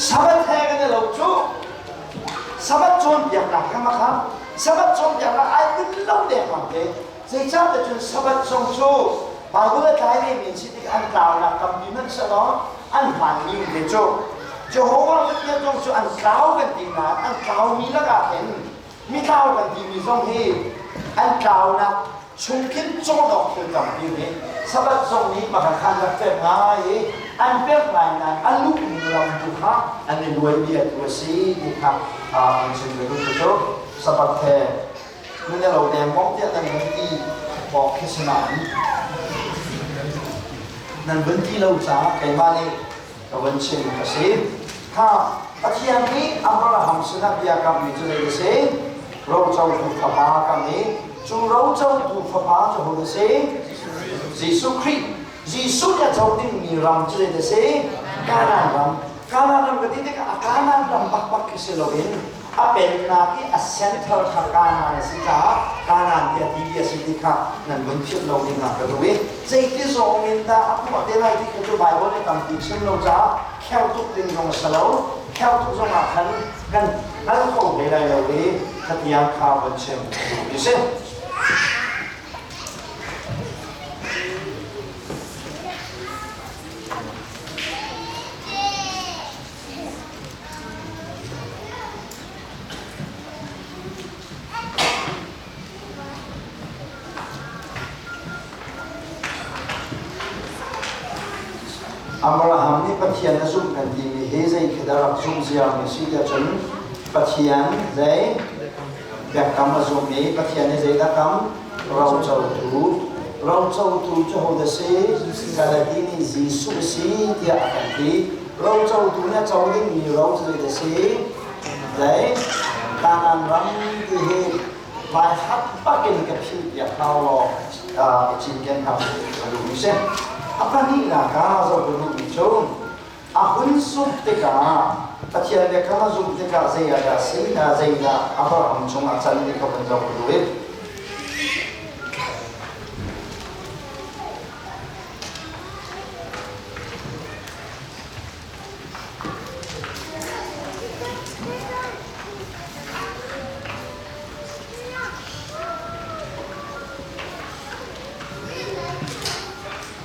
Speaker 1: สับแทกันเนี่ยเราจูสับจนอย่างหนักกันมาครับสับจนอย่างหนักไอ้เป็นเล่าเด็กมันเด็กเจ้าจะจนสับจงจูบางคนก็ใช้ในมินสิที่อันกล่าวนะคำนี้มันสนองอันผ่านมีเดจูจะหัวมันจะจงจูอันกล่าวกันดีนะอันกล่าวมีละกันเห็นมีกล่าวกันดีมีทรงเฮอันกล่าวนะชุมคิดโจดอกคือกับอยู่นี่สับจงนี้มาขันกับเต็มง่ายอันเป็นไงนั้นอันลูกมีลำดุฮะอันนี้รวยเบียดรวยสีที่ครับมันสิ่งที่รู้จักสับแทมันจะเราแดงมองเจ้านั่นเป็นที่บอกพิสนานนั่นเป็นที่เราจะไก่บ้านนี้เราเป็นสิ่งที่สิ่งถ้าอาทิตย์นี้อับราฮัมสุนัขยากับมิจุเลยสิ่งเราจะดูฟ้ากันนี้จูเราจะดูฟ้าจะหัวสิ่งยิสุคริสต์ยิสุจะจำดิ้งมีรำจุเลยสิ่งการนำก็ที่เด็กการนำบักคิสโลเวนอาเป็นนาที่อัศเซนเทอร์ทางการนำสิจ้าการนำที่ดีๆสิที่ค่ะนั่นมันชื่อเราเองนะก็รู้เว้ยใจที่สองมินดาอัปวดได้ไรที่เขาจะไบเบิลในคำที่ชื่อเราจ้าแค่ทุกสิ่งของสโลแค่ทุกสมัครกันนั่นคงได้ไรเราเว้ยขัดแย้งข่าวบันเทิงดูสิอับราฮัมนี่ปะเทียนซุ่มกันดีมีเฮใจขดารักซุ่มเสียมีสิ่งที่จนปะเทียนใจแบบกรรมซุ่มนี้ปะเทียนใจตะกรรมเราเจ้าตูจะหัวเดสีกันดีนี่จีสุสีที่อาการที่เราเจ้าตูเนี่ยเจ้าดิ้งมีเราจะเดสีใจการนั้นรังที่เฮไปฮับปะกินกับชีวิตอยากเข้าจริงกันครับดูมิเช่apa ni nak kau sebelum itu? Aku sup teka, tapi ada kalau sup teka saya ada apa cuma cari di kau penjauh duit.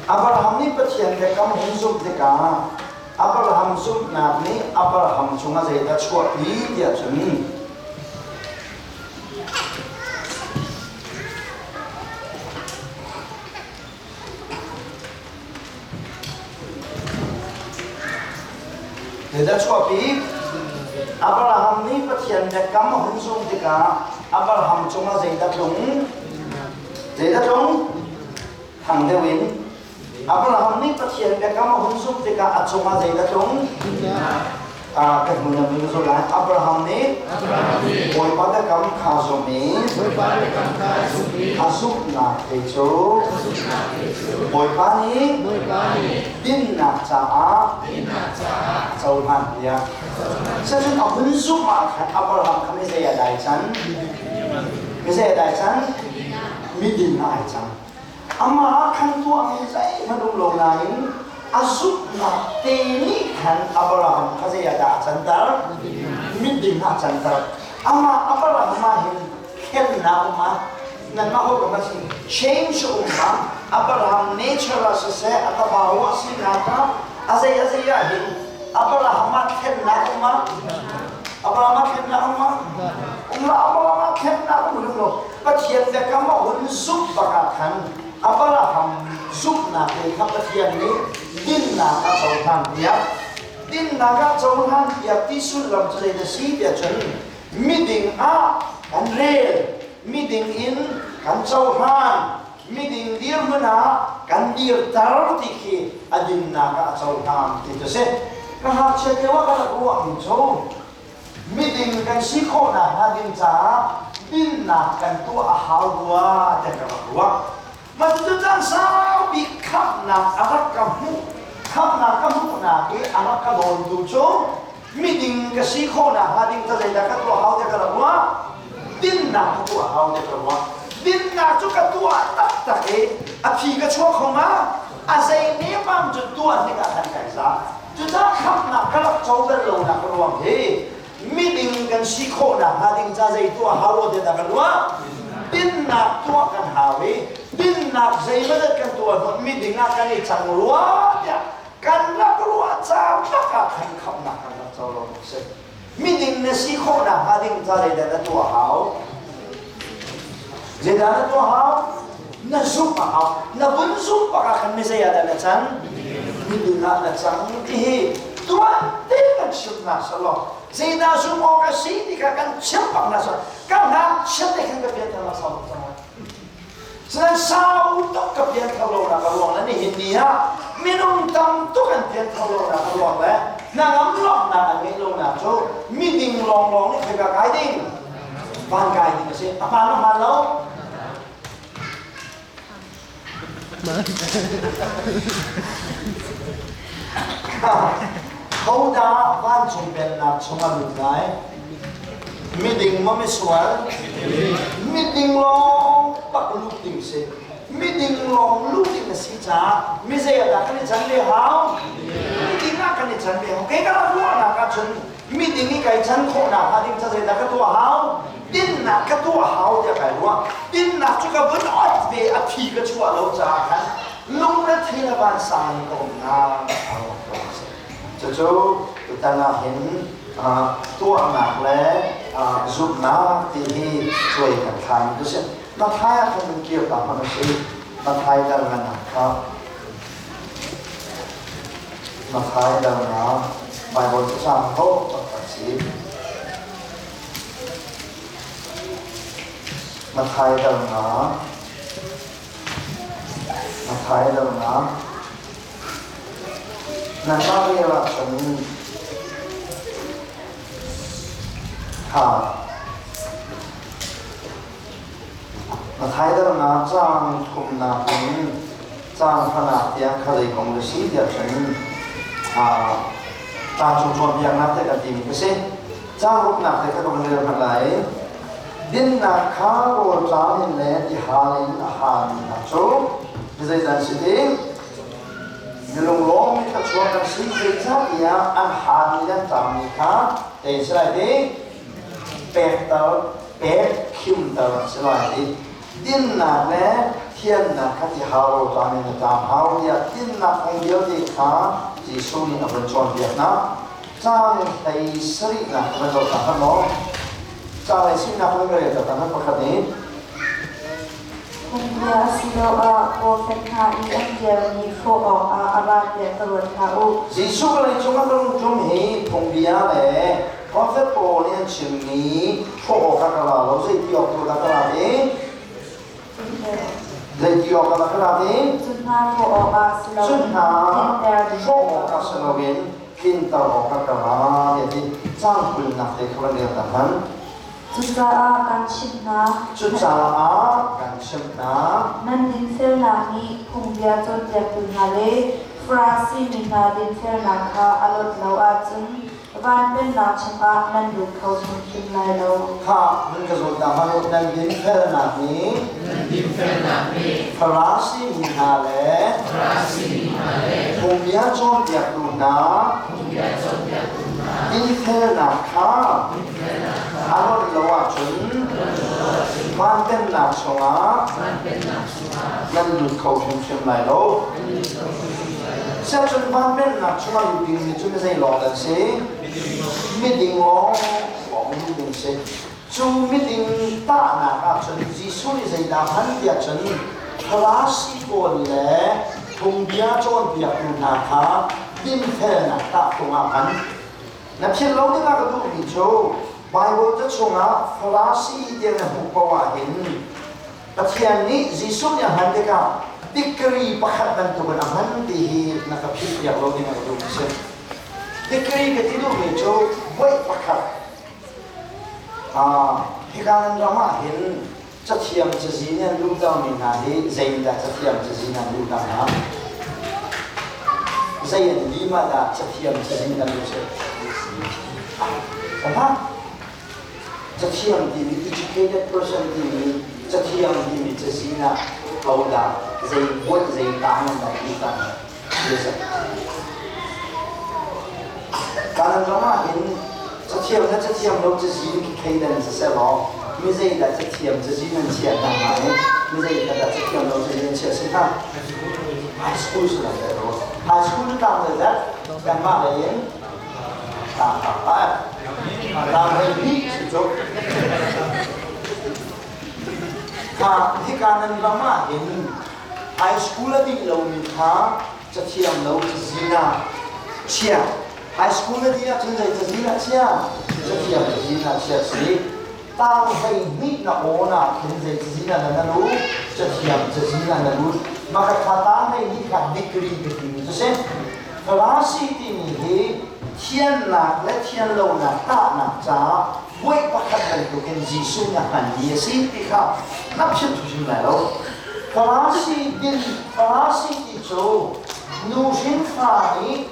Speaker 1: Abraham ni percaya dia kamu hidup deka. Abraham hidup nak ni Abraham cuma saya cuak dia cumi. เดี๋ยวจะช่วยปีอับราฮัมนี่ประเทียนเด็กกำหุ่นสูงที่กาอับราฮัมจงมาเจตจงทางเดวินอับราฮัมนี่ประเทียนเด็กกำหุ่นสูงที่กาอัจฉริยะจงกันมุนมิสุลาอับราฮัมนี่โอยปาเด็กกำข้าสุมีอาสุนาเตโชโอยปานี้ดินนาจาเจ้าพันเดียฉะนั้นเอาหุ่นสูงมาอับราฮัมเขาไม่ใช่ยาได้ฉันไม่ใช่ยาได้ฉันมีดินนาจังอามาขันตัวไม่ใช่มาดูโลกไหนอาสุนาเตนี่ขันอับราฮัมเขาจะยาได้ฉันแต่มีดินนาฉันแต่อามาอับราฮัมมาเห็นเข็นนาอุมานั่นมาเขาบอกว่าสิ change อุมาอับราฮัม nature ละเสียอัตบาวะสินาตาอาศัยเห็นอับราฮัมมาเข็นนาอุมาอับราฮัมมาเข็นนาอุมาอับราฮัมมาเข็นนาอุมาดูประเทียนแต่คำว่าหุ่นซุปปะกาขันอับราฮัมซุปนาเป็นคำประเทียนนี้ดินนาก็เจ้าทางเดียบดินนาก็เจ้าทางเดียบที่สุดลำใจจะสีเดียจนมิดิ่งกันเรียมิดิ่งอินกันเจ้าทางมิดิ่งเดียร์มันกันเดียร์ตลอดที่คือดินนาก็เจ้าทางที่จะเสร็จก็หากเชื่อว่ากันรู้ว่ามิโชมิดิ่งกันสิโคนาหาดินจ้าดินนากันตัวอาหารวัวแต่ก็รัวมันจะตั้งสาวบิขับนาอารักกำหูขับนานาเออารักกำโดนดูโชมิดิ่งกันสิโคนาหาดินจะได้กันตัวเขาแต่ก็รัวดินนาตัวเขาแต่ก็รัวดินนาจุกตัวตักเออภิกชัวเข้ามาอาศัยนี้มันจุดตัวนี่ก็ทันใจซะจุดนั้นขับนากระโจนลงนักรวมเฮมิดิ่งกันสิโคนาหาดินจะได้ตัวเขาแต่ก็รัวดินนาตัวกันหาเวดินนักใจไม่ได้กันตัวมีดิ่งนักกันอีกจังรัวเนี่ยกันนักรัวจ้าพักกันขับนักกันเจ้าลงเสร็จมีดิ่งในสีโคนะหาดิ่งจะได้แต่ตัวเขาจะได้ตัวเขานั่นซุปเขานั่นบุญซุปปากกันไม่ใช่ยาแต่ฉันมีดิ่งนักจังที่ตัวเด็กกันชุดนักสลบจะได้ซุปออกสีที่กันเชื่อปักนักสลบกันนักเชื่อเด็กกันก็เป็นธรรมชาติฉะนั้นสาวต้องกับเพียงทะเลาะกันลงนั่นเห็นดีฮะไม่ต้องทำทุกคนเพียงทะเลาะกันลงแล้วนางอัมลองนางอันนี้ลงนะโจมีดิ่งลองนี่คือกับใครดิ่งบ้านใครดิ่งสิอามาแล้วเขาด่าบ้านชมเป็นนักชมอะไรไงมีดิ่งมันไม่สวยมีดิ่งลองปักลูกดิ่งสิมีดิ่งลองลูกดิ่งสิจ้าไม่ใช่อะไรกันนี่ฉันเลยหาวมีดิ่งนักกันนี่ฉันเลยหาวแค่ก็รู้นะกันฉันมีดิ่งนี่ใครฉันโคนะพาดิ่งจะใส่แต่ก็ตัวหาวดินนักก็ตัวหาวจะใครรู้ว่าดินนักจุกบุญอดเวอภิก็ชั่วเราจ้ากันลุงและเทเลบานสายตรงนั้นจะจูตุตานาเห็นตัวหนักและจุดนักที่ช่วยกันทำด้วยเช่นนักไทยคนเกี่ยวกับมนุษย์นักไทยดำน้ำครับนักไทยดำน้ำไปบนช่างโต๊ะตัดสีนักไทยดำน้ำนักไทยดำน้ำนั่นก็เรียกว่าฉันมาไทยเดิมนะจ้างคุมนาเป็นจ้างขนาดเตียงคดีของฤาษีเดียวกันจ้างชุมชนเพียงนับแต่กันทีก็เช่นจ้างลูกหนักแต่ก็ต้องเรียนอะไรดินนักข้าวโรจามินเล่ที่หาลินอาหารนักโชว์ไม่ใช่ดันสิทีมีลงล้อมีกระชวนกันสิ่งที่จะเกี่ยอาหารนี่นั่นจำมีค่ะแต่ใช่ไหมเป็ดคิมตลอดสลายดินนักและเทียนนักที่หาเราจำเป็นตามหาเนี่ยดินนักของเดียวที่ขาที่สุนีอับชนเวียดนามจ้างให้สรินักเป็นตัวต่างๆจ้างให้สรินักเป็นเรื่องต่างๆปกติ
Speaker 4: Kumbia silo prophet ha angel ni fo abad ya terus kau.
Speaker 1: 耶稣个来中啊中中嘿碰比亚嘞，我这波年前呢，错个个啦，老是掉到那个啦的，在掉到那个啦的，
Speaker 4: Tunha fo silo.
Speaker 1: 真啊，错个个是那边，听到个个啦，也是张坤那的可能要打han，
Speaker 4: Tunha kan chinna.
Speaker 1: 真啥啊，感谢呐，
Speaker 4: Nan din fel na ni kumbia chon ya tunha le. Frasi mina din fel na kha alot lau chun. Van ben na changa nan du khau chun chin lai lo.
Speaker 1: ข้ามันก็สุดแต่มันนั่นดินเฟลนานี้ฟราสีมีฮาเลผมอยากจงอยากดูนะดินเฟลนาข้าอารมณ์เราว่าจุนมันเป็นหนักชงอ่ะนั่นดูเขาชมไหลโลเชื่อจนมันเป็นหนักชงอ่ะอยู่ดีมีจุนไม่ใช่หลอกกันสิไม่ดิ่งหลอกอยู่ดีสิ จูมิดิงตาหนักจนจีสุนิใจดาพันเดียจนคลาสิโกนเล่ทุ่งเบียจนเบียกุนาคาดินเทนักตาตุงอาพันนับเชื่อเราเนี่ยก็ดูมิโจไบเบิลจะชงอ่ะคลาสิเดียนหุบปวาหินแต่เทียนนี้จีสุเนี่ยหันเด็กอ่ะดิกรีประคับกันตัวนักหันดีนักพิจารณาเราเนี่ยก็ดูมิเช่ดิกรีก็ที่ดูมิโจไว้ประคับ ที่การเรามาเห็นจะเทียมจะสีเนี่ยรู้ดาวมีนาดีใจได้จะเทียมจะสีนั้นรู้ดาวนะใจดีมาได้จะเทียมจะสีนั้นรู้เช่ผมว่าจะเทียมดีมี educated person ดีมีจะเทียมดีมีจะสีน่ะเขาได้ใจบดใจตามมันได้รู้ดาวรู้สึกการเรามาเห็น 这天他这天都自己开的是什么？没人的这天自己能钱干嘛呢？没人的这天都自己能钱是看，high school 是那个咯，high school 当的人干嘛的人？当的屁是做，ที่การนั้นเรามาเห็น high school ที่เรามี这天都自己呢钱。 High school 那地方真在自己那钱，这地方自己那钱是，当黑米那我那真在自己那路，这地方自己那路，马个他当黑米看degree 的地方，就是，格拉西地米黑天那来天楼那大那扎，为不看那都跟技术那很也是的看，那偏出去来了，格拉西地走，努心发力。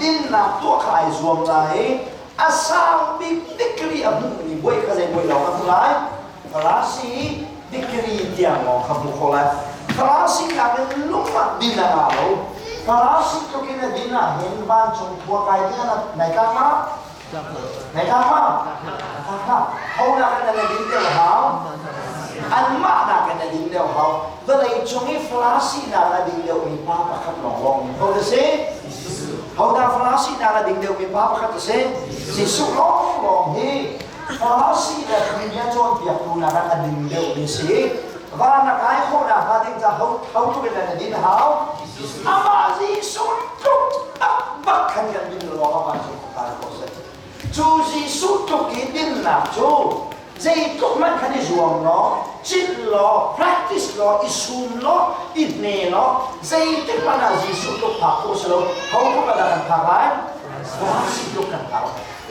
Speaker 1: ดินนับตัวขายรวมไรอาสาบิดิกรีอาบุมีบวยขยันบวยเราครับทุกท่านฟราสีดิกรีเดียงเราครับทุกคนฟราสีการเป็นลุกมาดินนาเราฟราสีก็กินดินนาเห็นบ้านชมทัวร์ไกลที่นั่นไหนกันมาไหนกันมาเขาหนักกันในดินเดียวเขาอันมาหนักกันในดินเดียวเขาก็เลยชงให้ฟราสีหนักในดินเดียวมีป้าประคับหลงลงเขาจะเสีย Hou daar verrassing naar het ding dat we papa gaat te zijn. Ze is zo lang heen. Verrassing dat we niet zo aan het doen naar het ding dat we zien. Waar naar hij gewoon naar gaat ik dat houdt we naar het ding hou. Maar ze is zo goed. Wat kan je niet doen maar zo gaan kosten. Zo ze is zo toch geen ding naar zo. Ze toch man kan je zo aan chit lo, practice lo, isum lo, idne lo. Ze toch man als je zo toch pakos lo. Hou ko ba kan pakai? Verasi toch kan tao.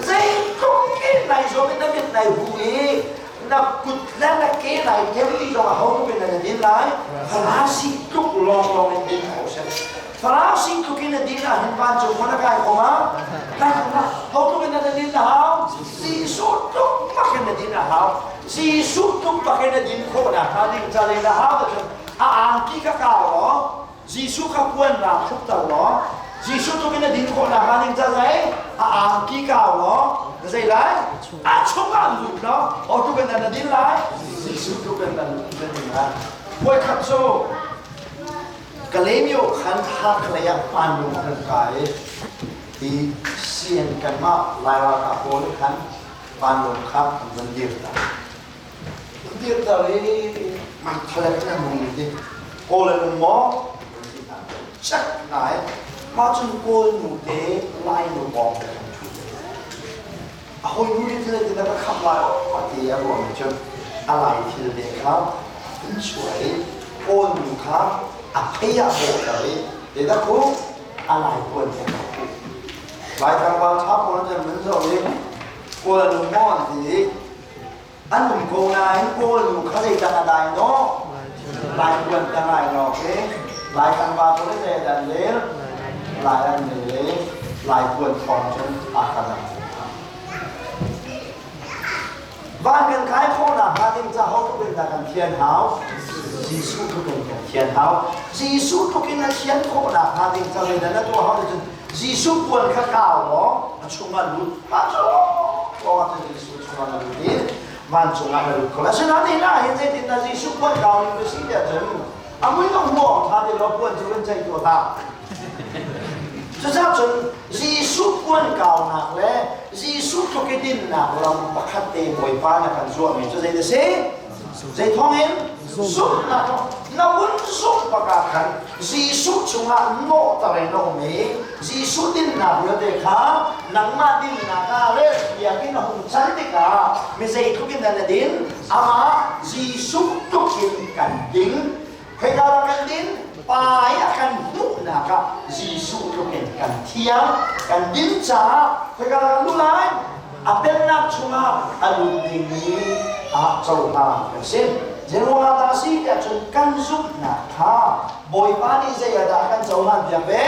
Speaker 1: Ze toch geen nai zo met met nai hui. Na kut na ke nai kemi zo hou ko ben na din lai. Verasi toch long in din kosen. Verasi toch in din na hin pan zo mana kai ko ma. Kai ko ma. Hou ko ben na din na hau. Si so toch makan na din na hau. Si sutuk pakai na din ko na kading cari na hau tu angki kakao lo si suka puan na suka lo si sutuk na din ko na kading cari angki kakao lo kasi lai cuma lu no tu kan na din lai si sutuk kan na din lai boy kapso kalemio kan hak layak pandu kan kai di sian kan ma lai kapol kan pandu kap mendir ta เดียวแต่เลย มันทะเลนั่นมึงดิโกเลยมึงหมอชักไหนมาจนโกยหนูเตะไล่หนูบอกเอาอยู่ที่ทะเลที่นั่นก็ขับไล่ปฏิยาบอกมันจะอะไรที่เด็กครับช่วยโกยหนูครับอัพยาบอกเลยเดี๋ยวถ้าคุณอะไรควรจะทำหลายครั้งบางทัพคนจะเหมือนเราเองโกยหนูหมอสิอันหนุ่มโกนายโกยหนูเขาได้จังอะไรเนาะหลายควรจังไรเนาะเองหลายครั้งบางคนได้แต่เลี้ยหลายอันนี้หลายควรฟองจนอาการบ้านกันขายข้าวหน้าพาทิ้งจะเขาทุกเป็นการเทียนหาวจีสุทุกเป็นการเทียนหาวจีสุทุกเป็นการเทียนข้าวหน้าพาทิ้งจะเลยนั่นตัวเขาจะจีสุควรข้าวเหรอช่วงวันรุ่งมาจ้ะก็ว่าจะจีสุช่วงวันรุ่งนี้มันช่วงวันรุ่งคนละฉะนั้นนี่นะเห็นใจติดนะจีสุควรข้าวนี่ก็สิ่งเดียวกันอาไม่ต้องห่วงถ้าเดี๋ยวเราควรจะเป็นใจตัวตาจะทราบจนจีสุควรข้าวนักเลยจีสุทุกดินนักเราประคัตเตมวยฟ้านักกันส่วนมีจะได้เสียใจท้องเองสุดนักเราวุ้นสุดประกาศกันจีสุช่วงโน้ตอะไรโน้มีจีสุดินนักเยอะเด็กขานังมาดินนักอะไรอยากกินหุ่นชั้นเด็กขาไม่ใช่ทุกกินแต่ดินอามาจีสุทุกกินกันดินใครกันดินไปakan nuna ka Yesus tu kan tiang kan dinca perkara lain apa nak cuma alun ini jauh kan sen jenuh atasi dia kan zubna ha boy pani saya ada akan jauhan dia be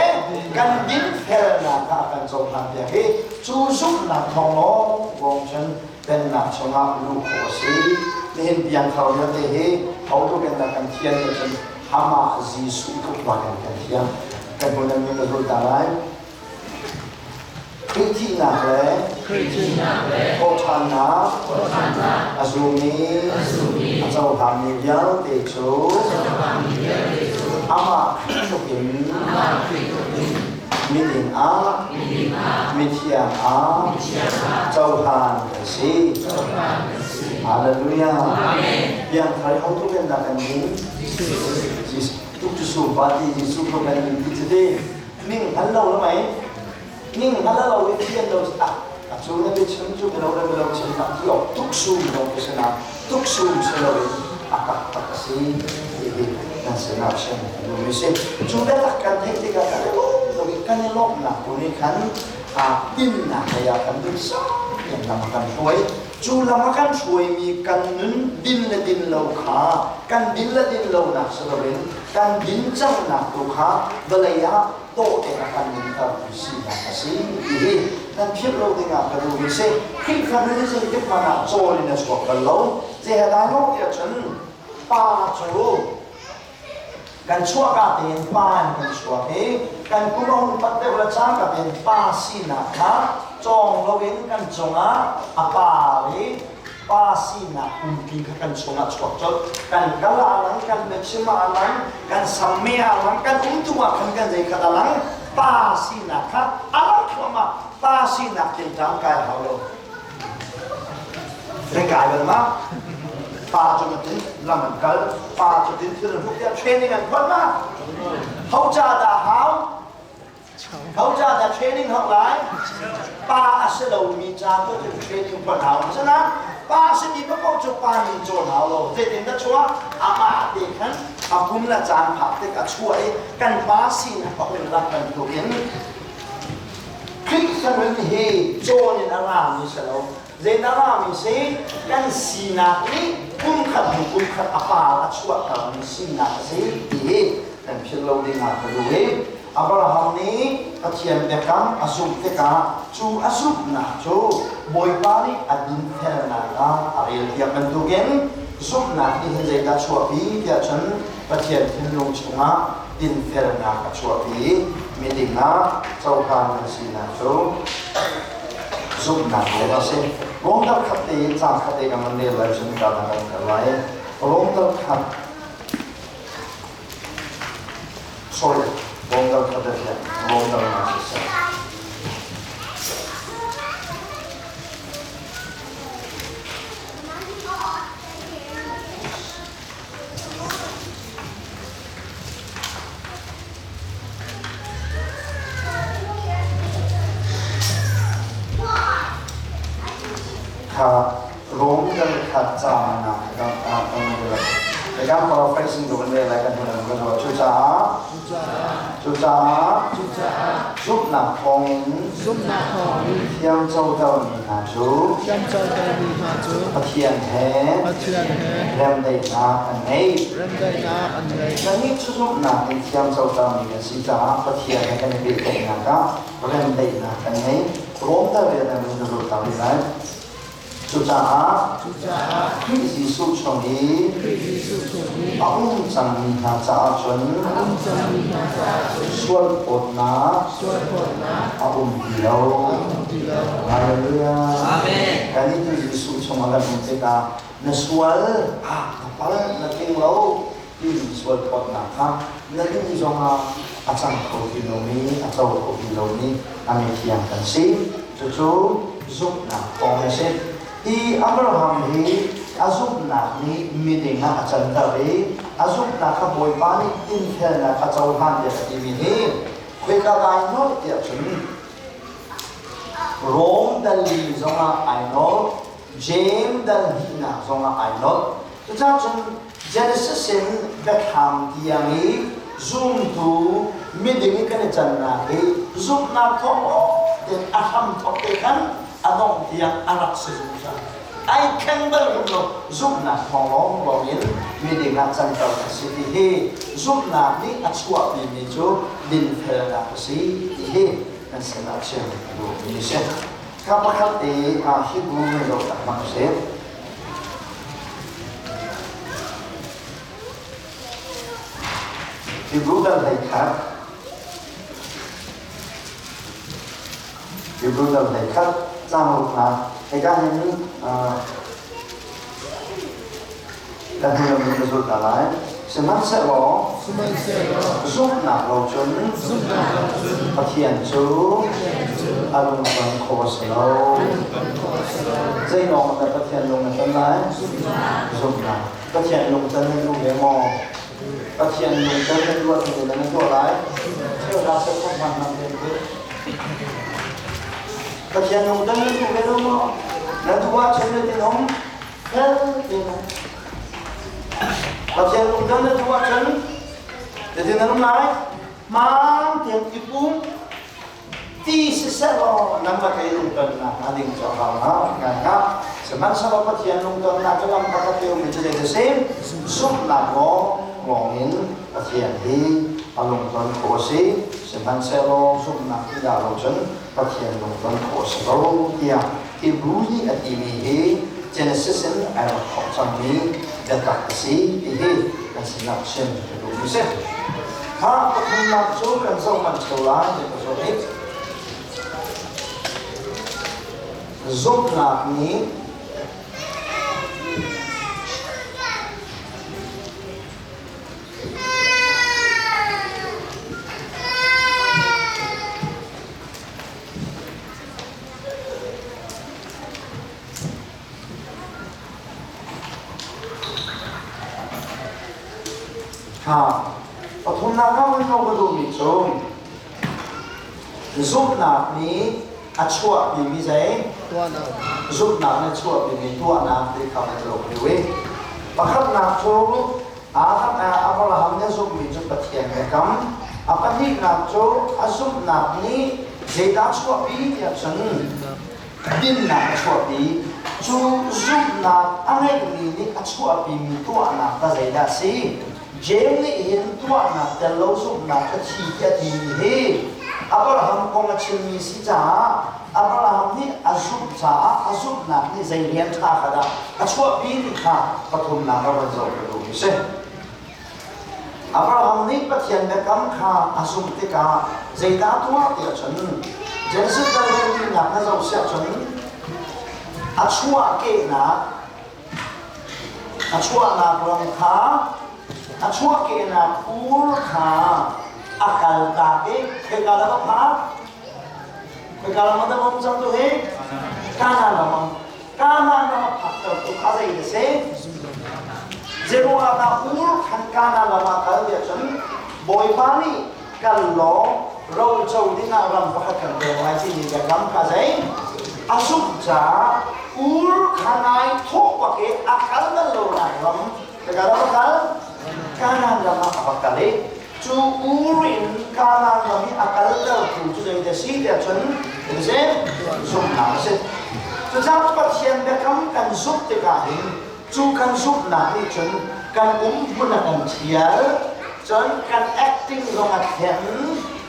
Speaker 1: kan din ferna akan jauhan dia be chu zubna thong wong chen ben nak cuma lu kosi nen biang kau dia he kau tu kan tiang chen Hama Yesus itu bahkan kan kemudian kita berdalam kritina kotana azumi atau hamilnya tejo ama kritin midin mitian jauhan kasih Haleluya yang hari itu kan akan ini Tuk Yesus bati Yesus bukan itu deh. Ning halau lama ning halau itu yangเราActualnya di cenju belau cerita tiok tuk Yesus belau kesana tuk Yesus selalu akak takasi ini dan senap sen. Mesti sudah takkan hektik kata itu kan elok nak bunikan tim nak kayak kan bisa yang namakan boy Jula makan suai mi kan nun din la din lau kha kan din la din lau nak selain kan din cang nak tu kha belaya to akan minta bisi nak kasih ini dan phir lau dengan baru bisi khi kan ini saya kita mana jolin as kok kalau saya dah nak dia chen pa chu kan chua ka ten pan kan chua he kan kumong patte wala chang ka ten pa si na kha Chong lawin kan chonga apari pasina umpi kan chonga chokchot kan gala lang kan maxima lang kan samia lang kan umtua kan jai kadalang pasina kha alang khoma pasina kintang kai halo rekai ma pa chumatin laman kal pa chutin thil hukya training an khona haucha da hauเขาจะเทรนนิ่งทั้งหลายป้าอาศัยเรามีจานก็จะเทรนนิ่งผ่านเอาฉะนั้นป้าสิ่งที่พระองค์จะป้ามีโจทย์เอาเราเด็กๆชัวอามาเด็กนั้นอาคุ้มละจานผักเด็กก็ช่วยกันป้าสิ่งพระองค์รักกันตัวเองคลิกกันเป็นเฮโจนี่นารามีเสลเจนารามีเสกันสีนักนี้คุ้มขัดคุ้มขัดอาปาละช่วยกันมีสีนักเสดีกันเพียงเราได้งานไปดูเองAbraham ni katian bekam asuk teka cu asuk na cu boy pari adin terna ka ariel dia bentuken suk na ni henzai da chuapi dia chen katian thinlong chunga din terna ka chuapi midinga chaukan sina chu suk na le se rongdal khate cha khate ka mande la chen ka na ka lai rongdal khat sorry Bongdal kadernya, bongdal masih จ้าจุบหนักทองเทียมเจ้าเจ้ามีหาจูปะเทียนแท้แรมได้นาอันนี้นั่นนี่จุบหนักเทียมเจ้าเจ้ามีกันสิจ้าปะเทียนแท้กันเป็นแต่งงานก็แรมได้นาอันนี้รวมได้เรียนในรุ่นรุ่นต่างๆได้จุจ้าที่สิสุชนีจังมีหาจ้าจนส่วนปดนาเดียวฮาเลลูยาการนี้ที่สิสุชงอะไรมันจะการนส่วนพอแล้วนักเก่งเราที่ส่วนปดนาครับนักเก่งที่จงอาจารย์เขาที่เรามีอาจารย์เขาที่เรามีอามีเทียงกันสิจู่ๆจุกนะตรงนี้ I Abraham hi azuk na ni meeting na achanta be azuk na ka boy bani tin thel na ka chauhan de ti mi hi khoi ka gai no ya chun rom dal li zonga I know James dal hi na zonga I know to cha chun Genesis in Bethlehem diangi zoom to meeting ka ni chan na hi zoom na tho den aham tho te kan adong tiang anak sejuta. I can belum zoom na tolong login meeting na cangkal kasih he zoom na ni acua ini jo din ferna kasih he dan senacem do ini se. Kapakat di Hebrew ni lo tak maksud. Hebrew dan Lekat. Hebrew dan Lekat. Trong là cái những đang hiểu được rồi cả lại sự mắt sẽ bỏ giúp nạp đầu chân phát hiện chú alung phần khổ sầu dây nòng là phát hiện lùng chân lái giúp nạp phát hiện lùng chân lên lùng ghế mò phát hiện lùng chân lên luôn thì là nó chỗ lái theo ra sẽ không hoàn thành được Bagian yang utang itu kalau mau, dan tua cendera tinom, tinom. Bagian yang utang itu tua cendera, jadi narum naik, mang tiang ipung, ti sesero, nama kayak utang nak nading cakap nganga, seman sama bagian yang utang nak dalam pakai tiang menjadi kesem, sum nak ngongin bagian di alung utang kosi, seman sero sum nak tidak alung phát hiện một vấn khổ sâu kia thì bùi ở thì mình Genesis ở học trong mình đã gặp sĩ thì là sự lập sinh của đúng sẽ ha không làm số cần sâu mạnh sâu lá thì có số hết giúp nạp ní Thun na ka man ko do mi chong zup na ni achua bi mi zai zup na na chua bi mi tua na de ka ma lo ni we pakhat na cho Abraham ne zup mi chu pathian me kam apani na cho azup na ni zeda chua bi ya chan din na chua bi chu zup na angai ni achua bi mi tua na ta zeda si James in tua na telo sum na ka chi ka di he Abraham ko ma chin mi si cha Abraham ni azub na ni zai rian tha khada achwa bi ni kha pathum na ka zo do mi se Abraham ni pathian da kam kha azub te ka zai da tua ti chan Genesis da ni na na zo sia chan achwa ke na ram kha Achua ke na pur kha akal ta ke kala ba pha kala ma da mom sam to he kana lama pha to kha sai de se zero ada pur khan kana lama kal ya chan boy pani kal lo ro chau dina ram pa khan de lai chi ni ga gam kha sai asuk cha pur khanai thok wa ke akal da lo lai ram kala ba kal kanan lama apa kali cu urin kanan kami akal tu jadi desi dia cun desi zoom nak se sejak pasien bekam kan zoom tekahin cu kan zoom nak ni cun kan pun kan ciar cun kan acting zongat hen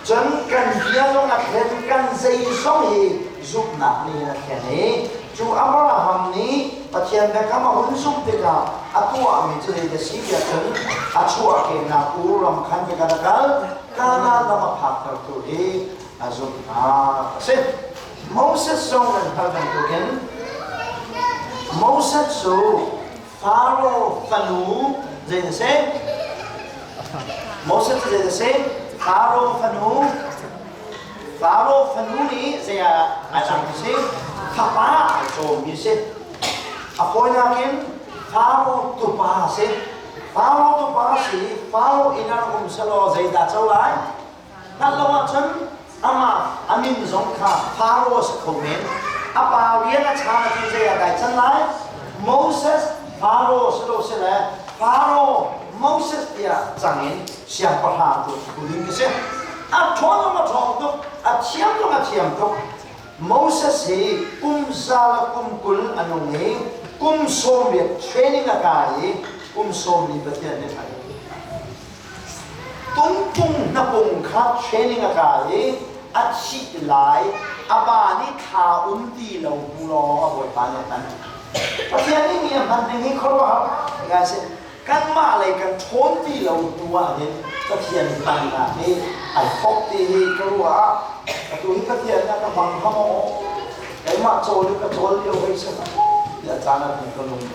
Speaker 1: cun kan dia zongat hen kan zai songi zoom nak ni nak hen chu Abraham ni pathian bekam hun zoom teka atua mi jadi desi dia cun achua ke na uram khan ke kadakal kana lama phakar tu he azum se Moses song and heaven again Moses so Pharaoh Phanu they the same Moses they the same Pharaoh Phanu ni saya akan say Papa so you say apoy natin Pharaoh to pa say Pharaoh to pa si Pharaoh inar salo zai da chawlai nalawa chan ama amin zong kha Pharaoh sa komen apa riana chana tu zai da chan lai Moses Pharaoh salo sala Pharaoh Moses dia changin siam pa ha tu kulin ke se a thon ma thong tu a chiam tu Moses he sala kul anong he som le training akai som ni pathian ne thai tung na pung kha training akai achi lai abani tha ti lo lo aboi pa ne tan pathian ni man ni khoro ha ga se kan ma lai kan thon ti lo tua ne pathian tan na he ai phok ti he khoro ha tu hi pathian na ka bang ha mo ai ma chol ka chol yo ai se ya chana ni ko lo ni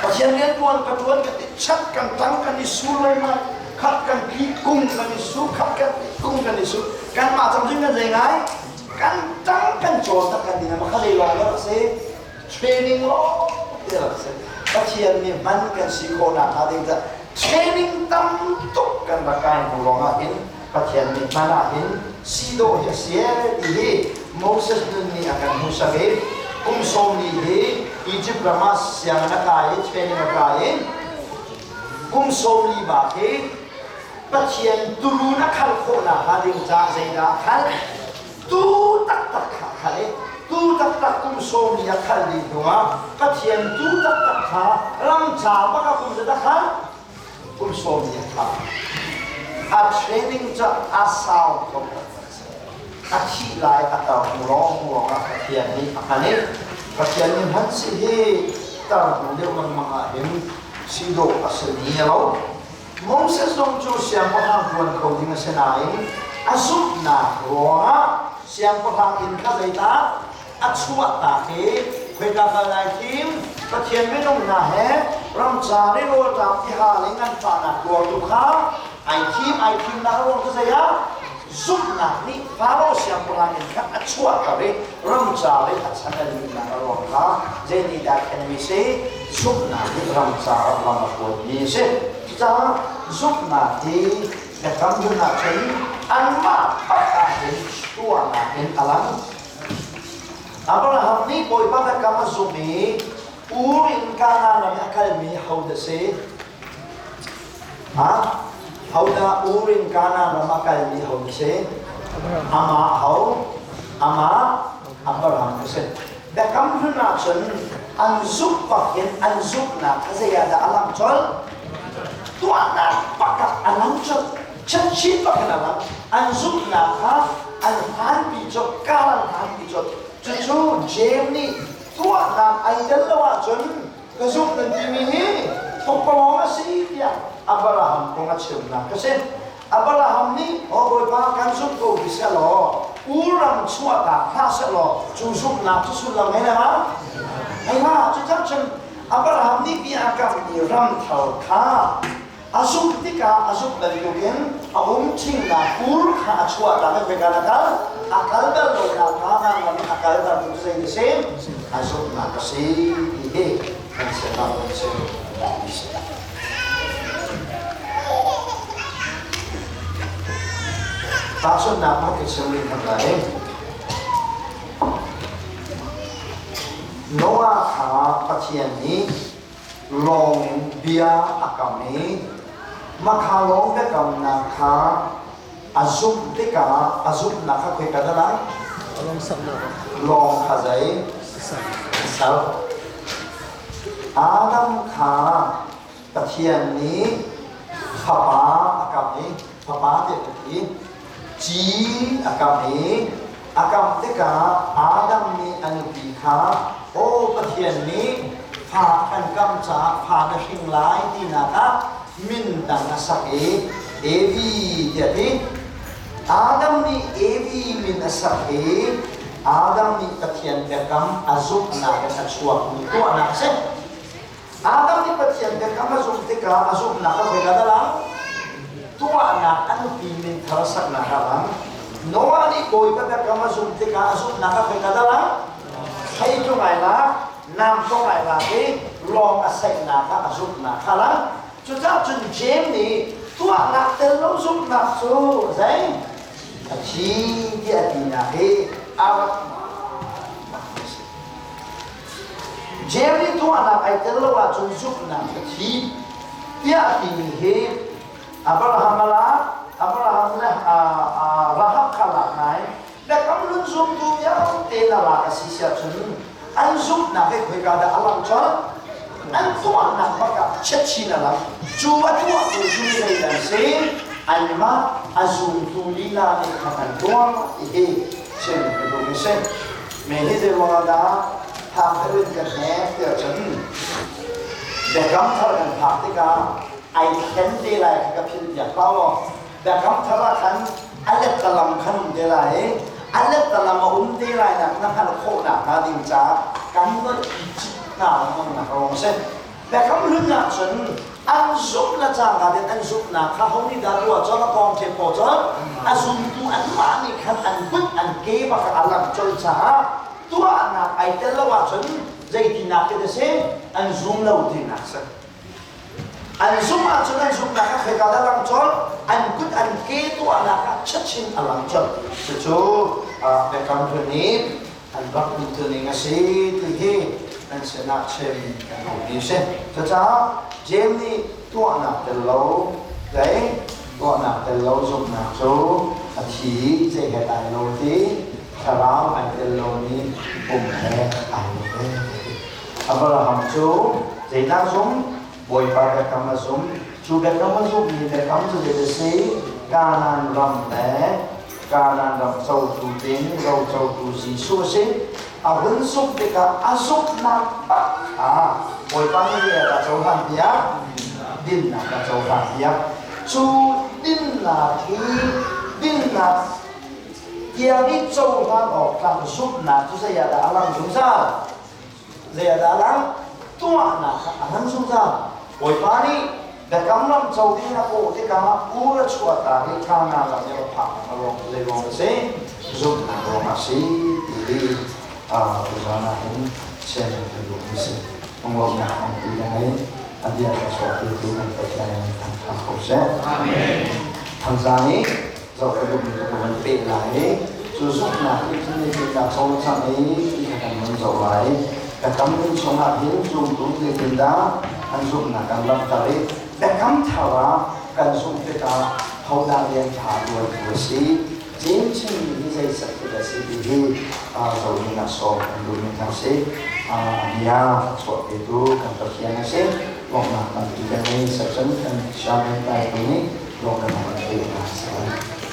Speaker 1: pasien lian tuan katuan chat kan tang kan isu lai ma khat kan pi kung kan isu khat kan kung kan isu kan ma cham jing kan zai ngai kan tang kan chol ta kan dina ma khale lo la se training lo ya se pasien ni man kan si ko na ha ding ta training tam tuk kan ba kai ko lo nga in pasien ni mana in si do ya se di Moses ni akan musabe som ni he Egypt ramas yang nak kai training nak kai som ni ba he pathian tulu nak khal kho na hading ja zaida khal tu tak khale tu tak som ni khal di doa pathian tu tak kha ram cha ba ka da khal som ni kha a training ja asal ko achi lai atau murong pathian ni akane pathian ni han si he tar bu de mga hem sido asani lo Moses dong chu siam pa hang tuan ko ding senai asuk na roa siam pa hang in kha zaita achua ta ke khweka ka lai tim pathian me nong na he ram cha re ro ta ki ha lengan pa na ko tu kha ai kim na ro ko saya Zoom na ni Pharaoh siam pulang in kan achua ka be ram cha le achana ni na ro ka jeni da can we say zoom na ni ram cha ram ko ni se cha zoom na ti da kam du na chen an ma pa ka ni tua na in alam Abraham ni boy pa ka ma zoom ni urin kana na akal mi how the say ha Hauda urin kana ramakal ni hau se ama Abraham se da kam na chen an zup pakin an zup na kazaya da alam chol tuana pakat alam chol chachi pakan alam an zup na ka an han pi chok kalan han pi chok chu jemni tuana ai dalawa chen kazup na dimi Pokoknya sih dia Abraham pengacium nak kesen Abraham ni boy pa kan sup ko bisa lo uram suata khas lo susuk nak susulang hai ha cucak Abraham ni biarkan ni ram thau kha asuk tika asuk dari dogen ahum ching na pur kha suata na begana ka akal dal lo na ka na akal dal tu sai the same asuk na kasi he kan sebab Pasal nama keseluruhan kembali. Noah ha pathian ni long bia akami Makalong be kam na kha azum te ka azum na kha khoi ka da
Speaker 5: Along sana.
Speaker 1: long kha zai sao Adam kha pathian ni phapa akam ni phapa te ti chi akam ni akam te ka Adam ni anupi kha o pathian ni pha kan kam cha pha na hing lai ti na ka min dang na sak evi te ti Adam ni evi min sak Adam ni pathian te kam azuk na ka chuak ni to na se Adam ni pathian te kam azuk te ka azuk na ka vela da lang to na anupi min tharasak na ka lang Noah ni boy ka te kam azuk te ka azuk na ka vela da lang hay to ngai la nam to ngai la ke long asai na ka azuk na ka lang chu cha chun jem ni to na te lo zuk na so zai chi dia ti na he awak Jerry tu anak ai terlalu wajib zuk na chi dia ti he Abraham la Rahab kala nai da kam lun zum tu ya te na la si sia chun an zuk na he khoi ka da alam chon an tu anak baka chechi na la chu wa tu tu ju dei dan se an ma azum tu lila ni khakan tuam he chen ke do mi se me ni de wa da tham cái cái này thì chân để cắm thởกันผักที่กาไอเข็นดีไรกับพิลอยากเล่าแต่คำทว่าขันอันเล็กตะลำขันดีไรอันเล็กตะลำมาดีไรนักนักขันโคหนักนาดิมจ้ากันก็อีจิตหนามันนักร้องเส้นแต่คำลึกหนักฉันอันซุปละจ้างกันอันซุปหนักข้าเขานี่ดาตัวจ้าละกองเจ็บปวดจ้าอันซุปตัวอันมานี่ขันอันบึ้งอันเก็บกับอันหลังจนจ้าตัวนักไอเตลว่าฉันใจที่นักจะเสียอันซุ่มเราที่นักสักอันซุ่มอาจจะอันซุ่มนักเคยกาดหลังจนอันกุดอันเกตัวนักชัดชินหลังจนจู่ในการเทนี้อันรักมิตรนี้ก็สิที่อันเสนาเชมกันหนีเสียจ้าเจมนี่ตัวนักเตลเราใจตัวนักเตลเราซุ่มนักจู่อาทิตย์จะเหตุอะไรเราที่ชาวบ้านไอเดลโลนี้ปุ่มแพ้ไอโลเล่อับราฮัมจูเจน่าซุมบอยปาเบกัมมาซุมจูเบกัมมาซุมมีเบกัมจะเดซีการนันรำแต่การนันรำเจ้าตูติงเราเจ้าตูซีซูซิอาวุนซุมเบกัอาซุมนักปะบอยปานี่เรียกเจ้าหันเดียดินนักเจ้าหันเดียจูดินนักที่ดินนักyang ini jauh nak orang subna tu saya ada alam sungsar, saya ada alam tua nak alam sungsar. Oi pani, dah kamu jauh ni nak kau ni kamu urut suat tadi karena lagi apa orang lewat sini subna orang masih di sana ini saya dulu mesti mengorbankan orang lain, ada sesuatu itu yang terjadi dalam proses. Amin. Tanzania do cái vùng của mình bị lại rồi giúp là cái này thì cả sau sang ấy thì cả mình dầu lại cả cắm lên xuống là hiến dùng đúng cái tiền đá anh dùng là càng lâm tới để cắm thảo á càng dùng cái cả hậu đa liên thả đuổi của sĩ chiến tranh như vậy sẽ là sĩ thì dầu như là số càng đủ mình càng sĩ nhà số cái tu càng tập hiện là sĩ vòng là càng cái này sẽ dẫn càng sang cái này lúc này mình bị là